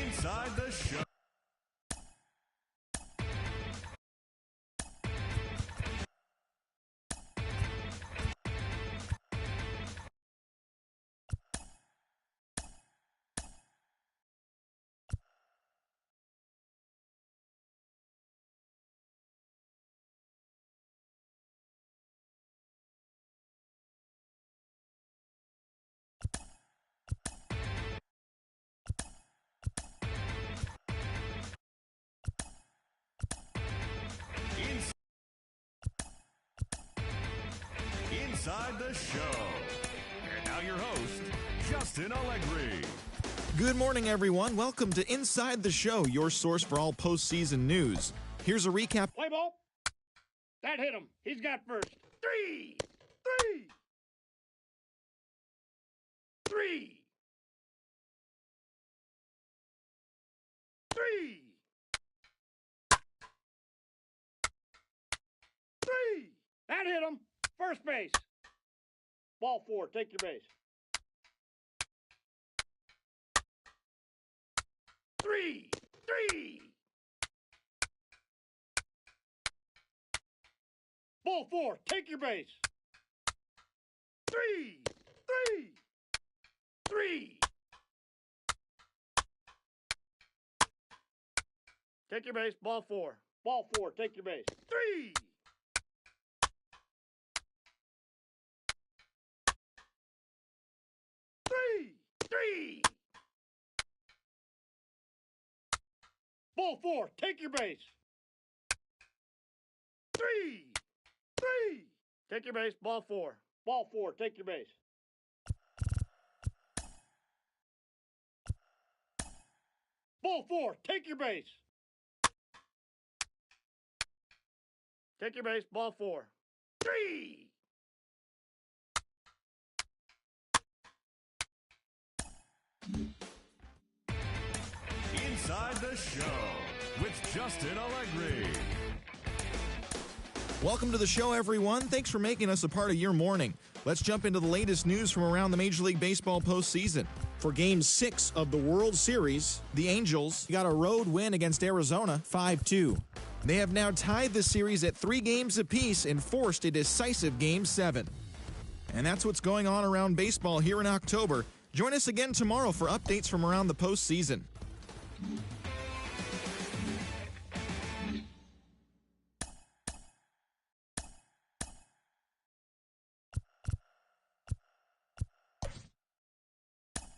S8: Inside the Show. Inside the Show. And now your host, Justin Allegri.
S2: Good morning, everyone. Welcome to Inside the Show, your source for all postseason news. Here's a recap.
S5: Play ball. That hit him. He's got first. 3. 3. 3. 3. That hit him. First base. Ball 4. Take your base. 3. Ball 4. Take your base. 3. Take your base. Ball 4. Ball 4. Take your base. 3. Ball 4. Take your base. 3. Take your base. Ball 4. Ball 4. Take your base. Ball 4. Take your base. Take your base. Ball 4. 3.
S8: Inside the Show with Justin Allegri.
S2: Welcome to the show, everyone. Thanks for making us a part of your morning. Let's jump into the latest news from around the Major League Baseball postseason. For Game 6 of the World Series, the Angels got a road win against Arizona 5-2. They have now tied the series at 3 games apiece and forced a decisive Game 7. And that's what's going on around baseball here in October. Join us again tomorrow for updates from around the postseason.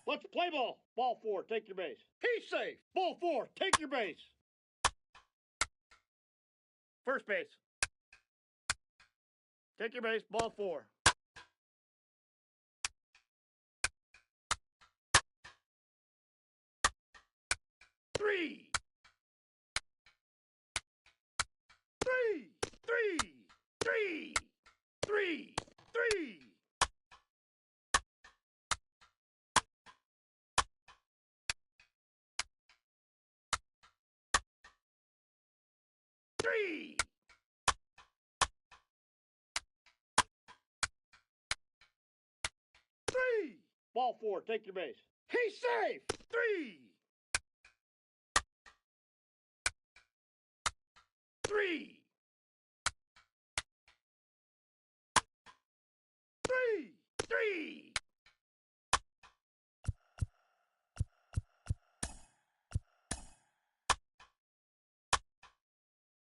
S5: Let's play ball. Ball 4. Take your base. He's safe. Ball 4. Take your base. First base. Take your base. Ball 4. 3. 3. Ball 4. Take your base. He's safe. 3. 3.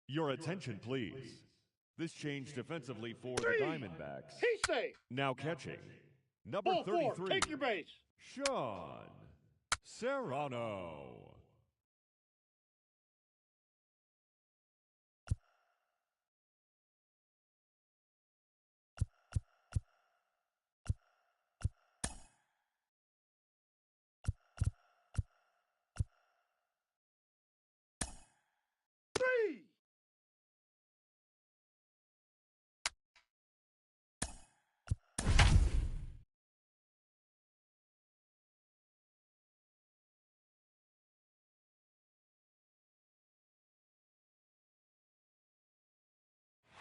S8: Your attention, please. This change defensively for the Diamondbacks.
S5: He's safe.
S8: Now catching, number
S5: Ball 4.
S8: 33,
S5: Take your base.
S8: Sean Serrano.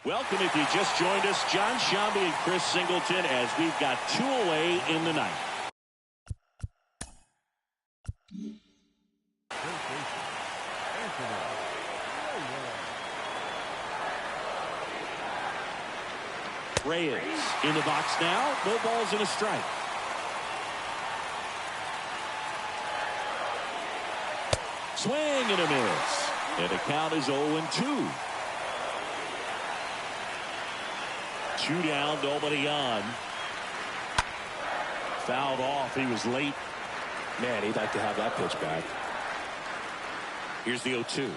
S3: Welcome if you just joined us, John Shambi and Chris Singleton, as we've got 2 away in the ninth. Reyes in the box now. No balls and a strike. Swing and a miss. And the count is 0-2. 2 down, nobody on. Fouled off. He was late.
S4: Man, he'd like to have that pitch back.
S3: Here's the 0-2.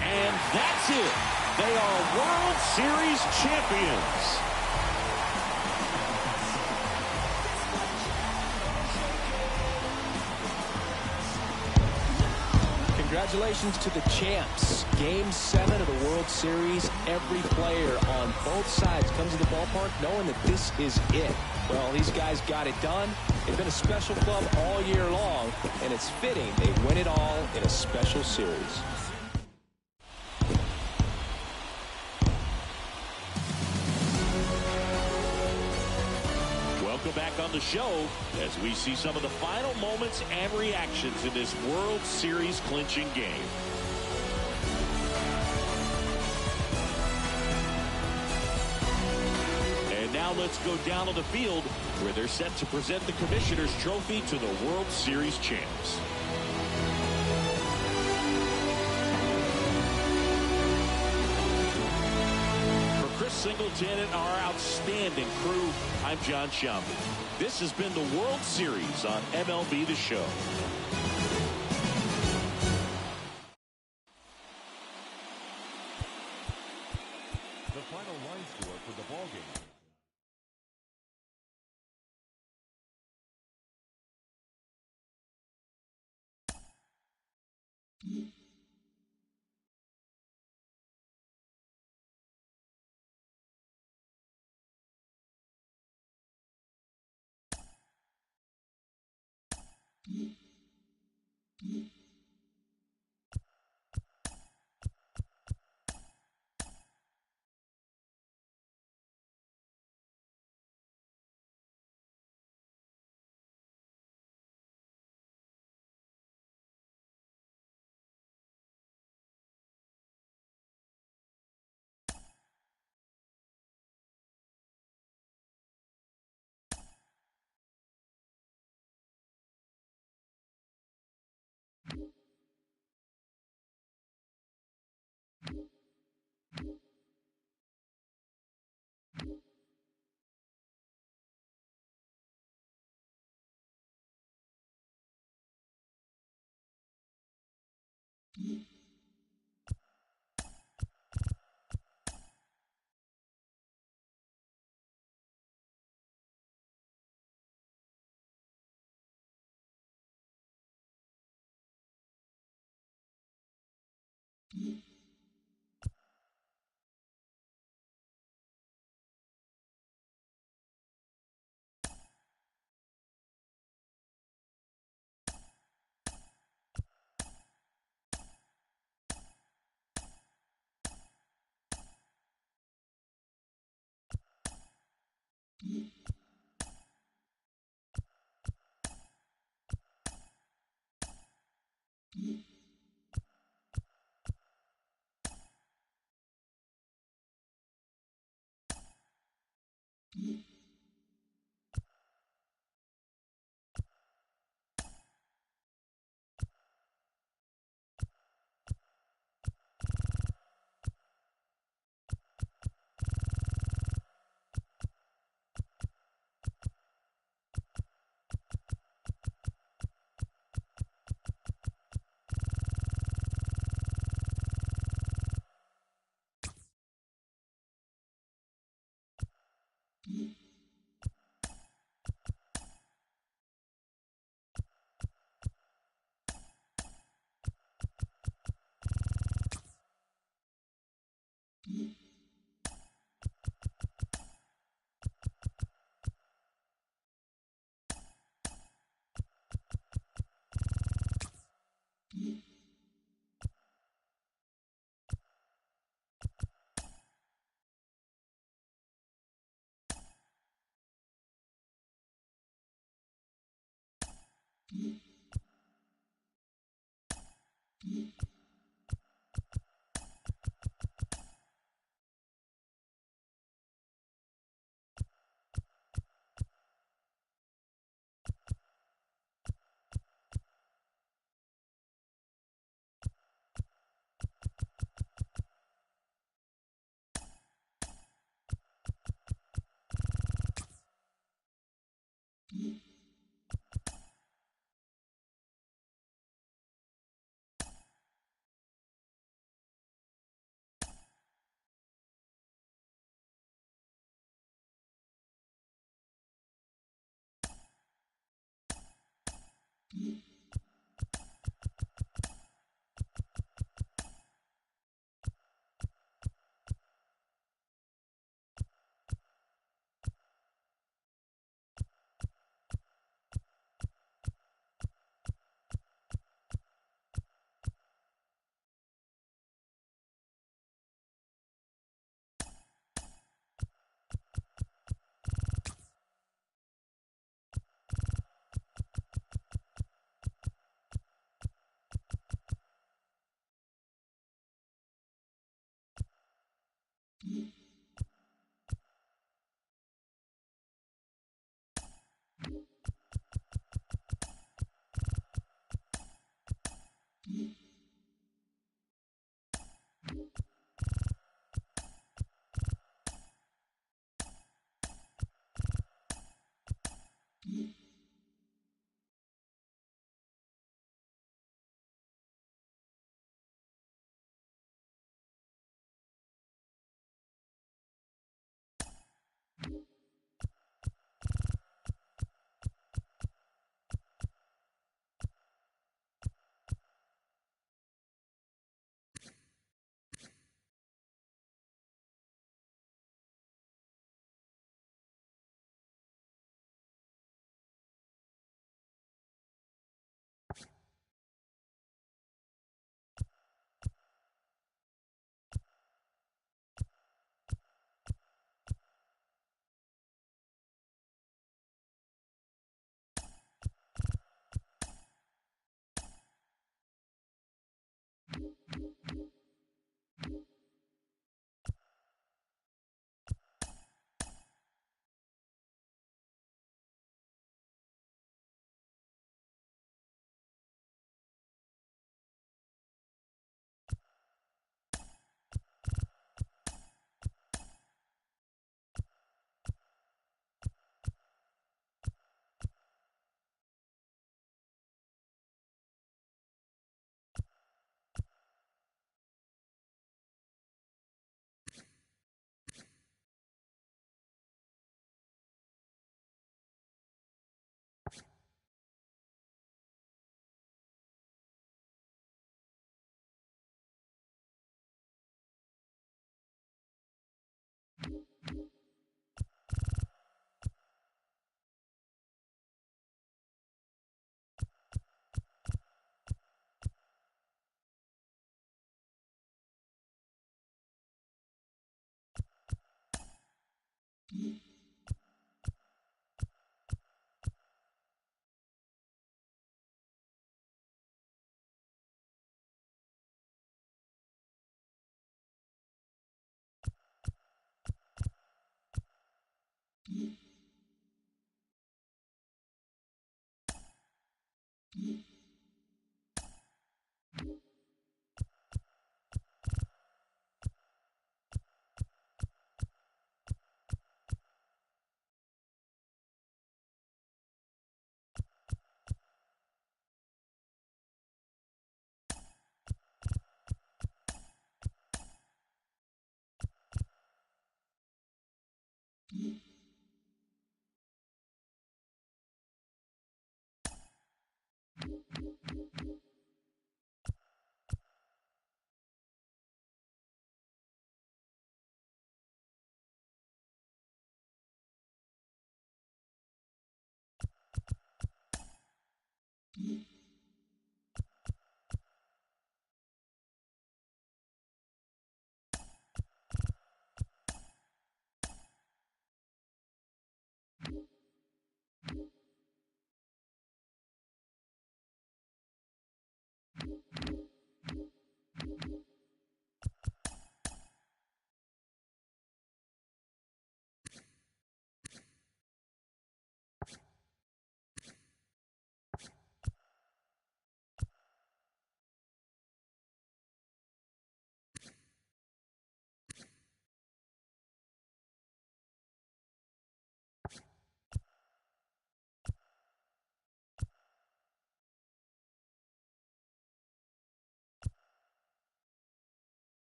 S3: And that's it. They are World Series champions.
S4: Congratulations to the champs. Game 7 of the World Series. Every player on both sides comes to the ballpark knowing that this is it. Well, these guys got it done. They've been a special club all year long, and it's fitting they win it all in a special series.
S3: Welcome back on the show as we see some of the final moments and reactions in this World Series clinching game. And now let's go down to the field where they're set to present the Commissioner's Trophy to the World Series champs. Singleton and our outstanding crew, I'm John Sciambi. This has been the World Series on MLB The Show.
S8: The final line score for the ballgame.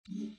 S9: Mm-hmm.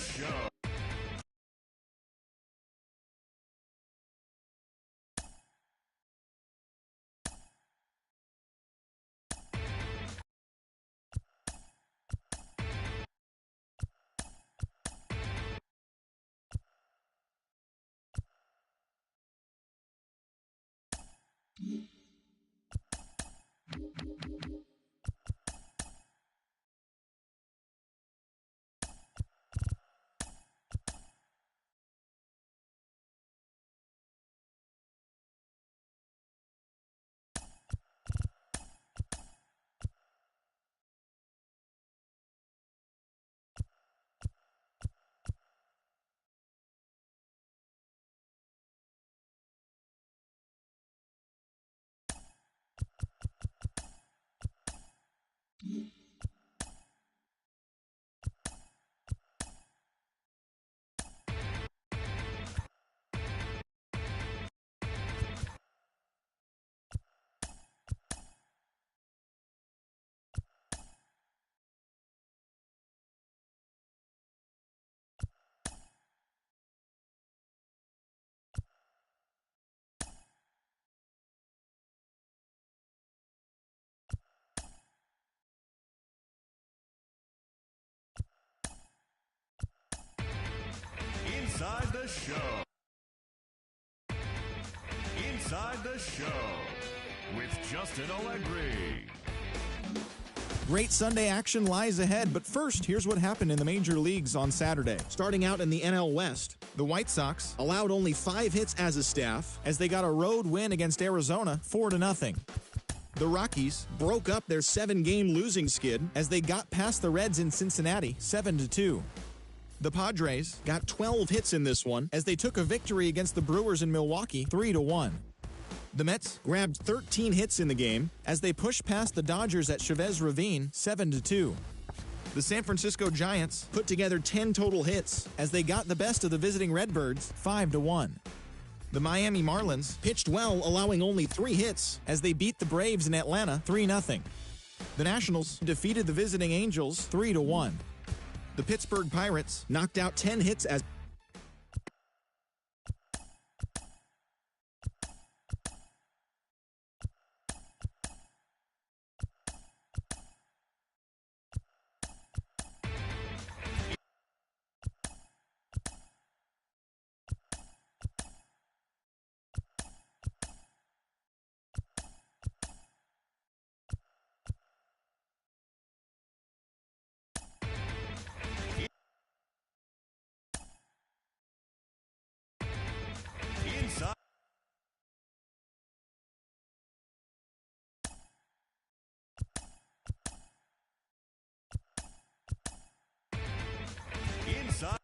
S8: show. Inside the show. Inside the show with Justin Allegri.
S2: Great Sunday action lies ahead, but first, here's what happened in the major leagues on Saturday. Starting out in the NL West, the White Sox allowed only 5 hits as a staff as they got a road win against Arizona 4-0. The Rockies broke up their 7-game losing skid as they got past the Reds in Cincinnati 7-2. The Padres got 12 hits in this one as they took a victory against the Brewers in Milwaukee 3-1. The Mets grabbed 13 hits in the game as they pushed past the Dodgers at Chavez Ravine 7-2. The San Francisco Giants put together 10 total hits as they got the best of the visiting Redbirds 5-1. The Miami Marlins pitched well, allowing only 3 hits as they beat the Braves in Atlanta 3-0. The Nationals defeated the visiting Angels 3-1. The Pittsburgh Pirates knocked out 10 hits as
S8: Inside. Inside.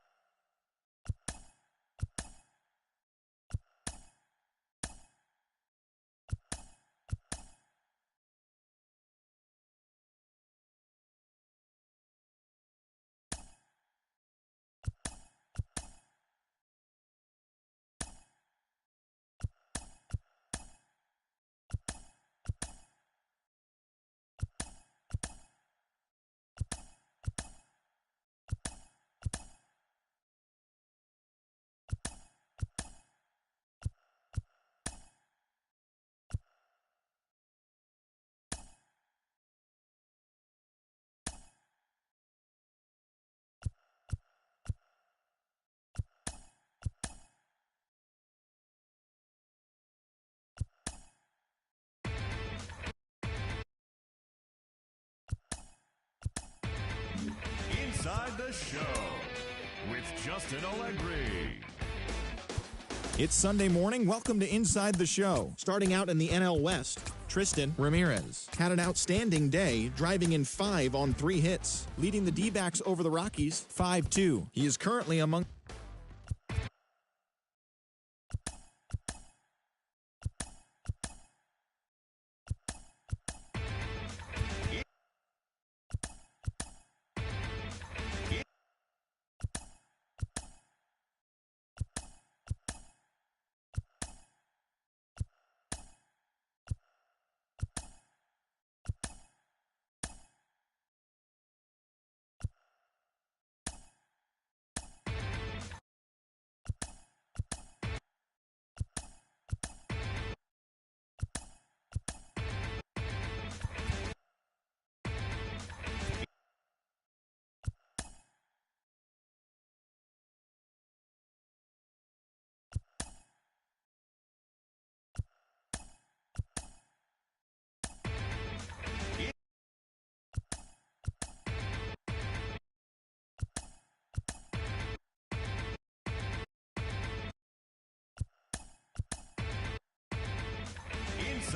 S8: Inside the show with Justin Allegri.
S2: It's Sunday morning. Welcome to Inside the Show. Starting out in the NL West, Tristan Ramirez had an outstanding day, driving in 5 on 3 hits, leading the D-backs over the Rockies 5-2. He is currently among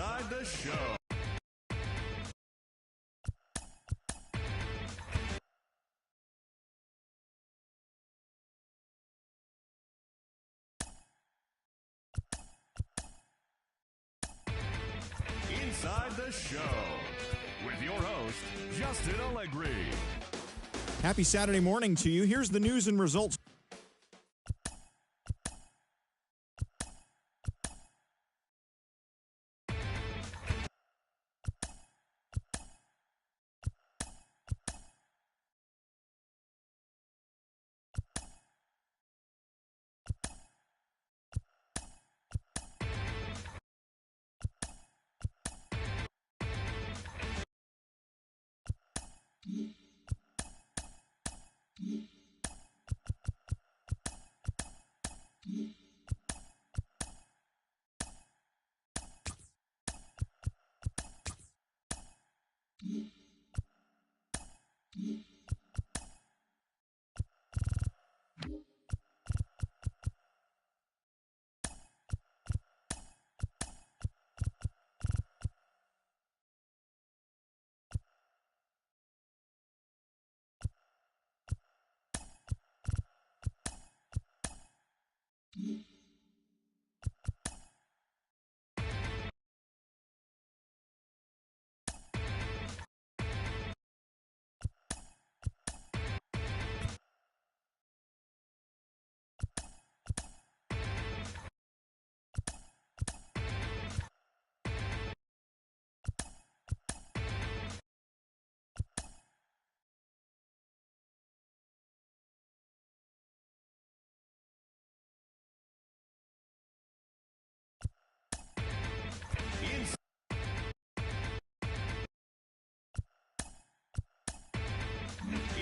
S8: Inside the Show. Inside the Show with your host, Justin Allegri.
S2: Happy Saturday morning to you. Here's the news and results.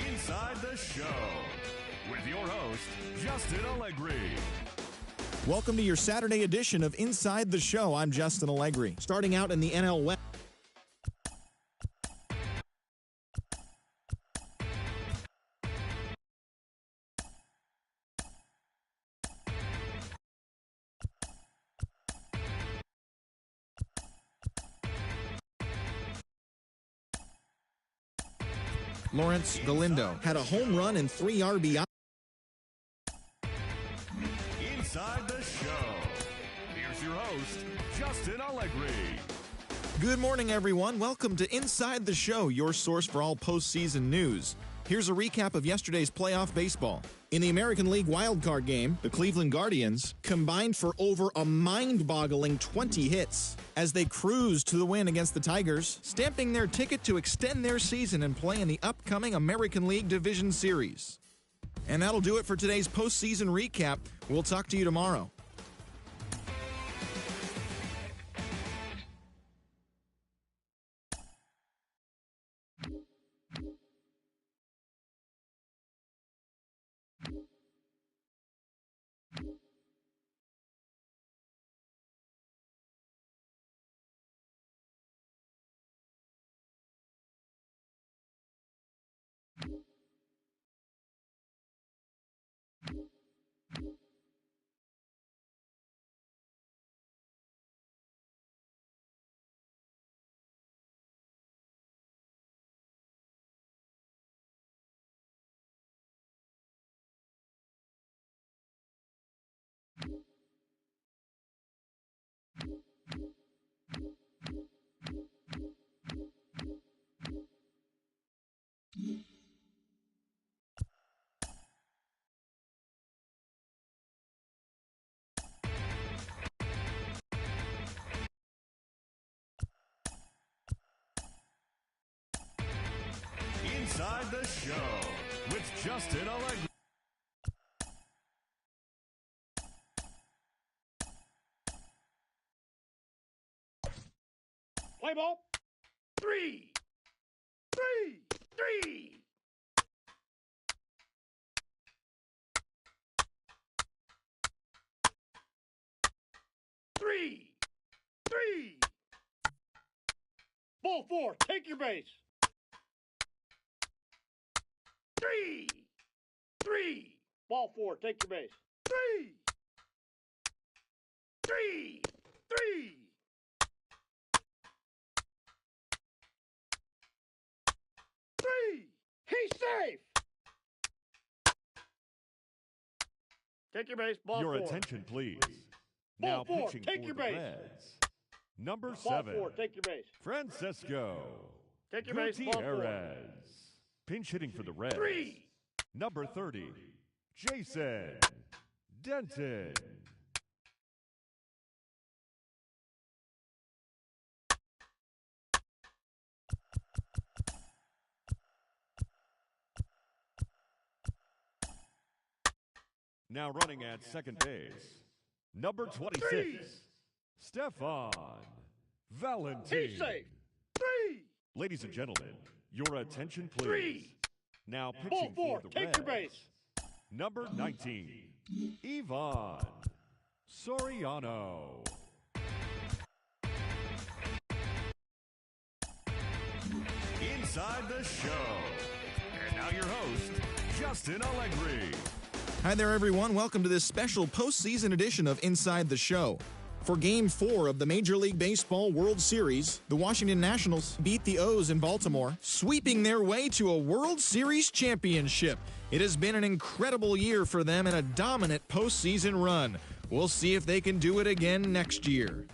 S8: Inside the Show with your host, Justin Allegri.
S2: Welcome to your Saturday edition of Inside the Show. I'm Justin Allegri. Starting out in the NL West. Lawrence Galindo had a home run and 3 RBI.
S8: Inside the Show. Here's your host, Justin Allegri.
S2: Good morning, everyone. Welcome to Inside the Show, your source for all postseason news. Here's a recap of yesterday's playoff baseball. In the American League wildcard game, the Cleveland Guardians combined for over a mind-boggling 20 hits as they cruised to the win against the Tigers, stamping their ticket to extend their season and play in the upcoming American League Division Series. And that'll do it for today's postseason recap. We'll talk to you tomorrow.
S8: Inside the Show with Justin Allegri.
S5: Play ball. 3. 3. 3. Three. 3. Ball 4. Take your base. 3. 3. Ball 4. Take your base. 3. 3. 3. Safe. Take your base. Ball
S8: Your
S5: 4.
S8: attention, please.
S5: Ball
S8: Now
S5: 4.
S8: pitching
S5: Take
S8: for
S5: your
S8: the
S5: base.
S8: Reds. Number
S5: Ball
S8: 7,
S5: 4. Take your base.
S8: Francesco
S5: Take your base. Ball 4.
S8: Gutierrez. Pinch hitting for the Reds.
S5: 3.
S8: Number 30, Jason Denton. Now running at second base, number 26,
S5: Three.
S8: Stefan Valentin.
S5: He's safe. 3.
S8: Ladies and gentlemen, your attention, please.
S5: 3.
S8: Now
S5: Ball
S8: pitching
S5: 4.
S8: for the
S5: Take
S8: Reds.
S5: your base.
S8: Number 19, Ivan Soriano. Inside the show. And now your host, Justin Allegri.
S2: Hi there, everyone. Welcome to this special postseason edition of Inside the Show. For Game 4 of the Major League Baseball World Series, the Washington Nationals beat the O's in Baltimore, sweeping their way to a World Series championship. It has been an incredible year for them and a dominant postseason run. We'll see if they can do it again next year.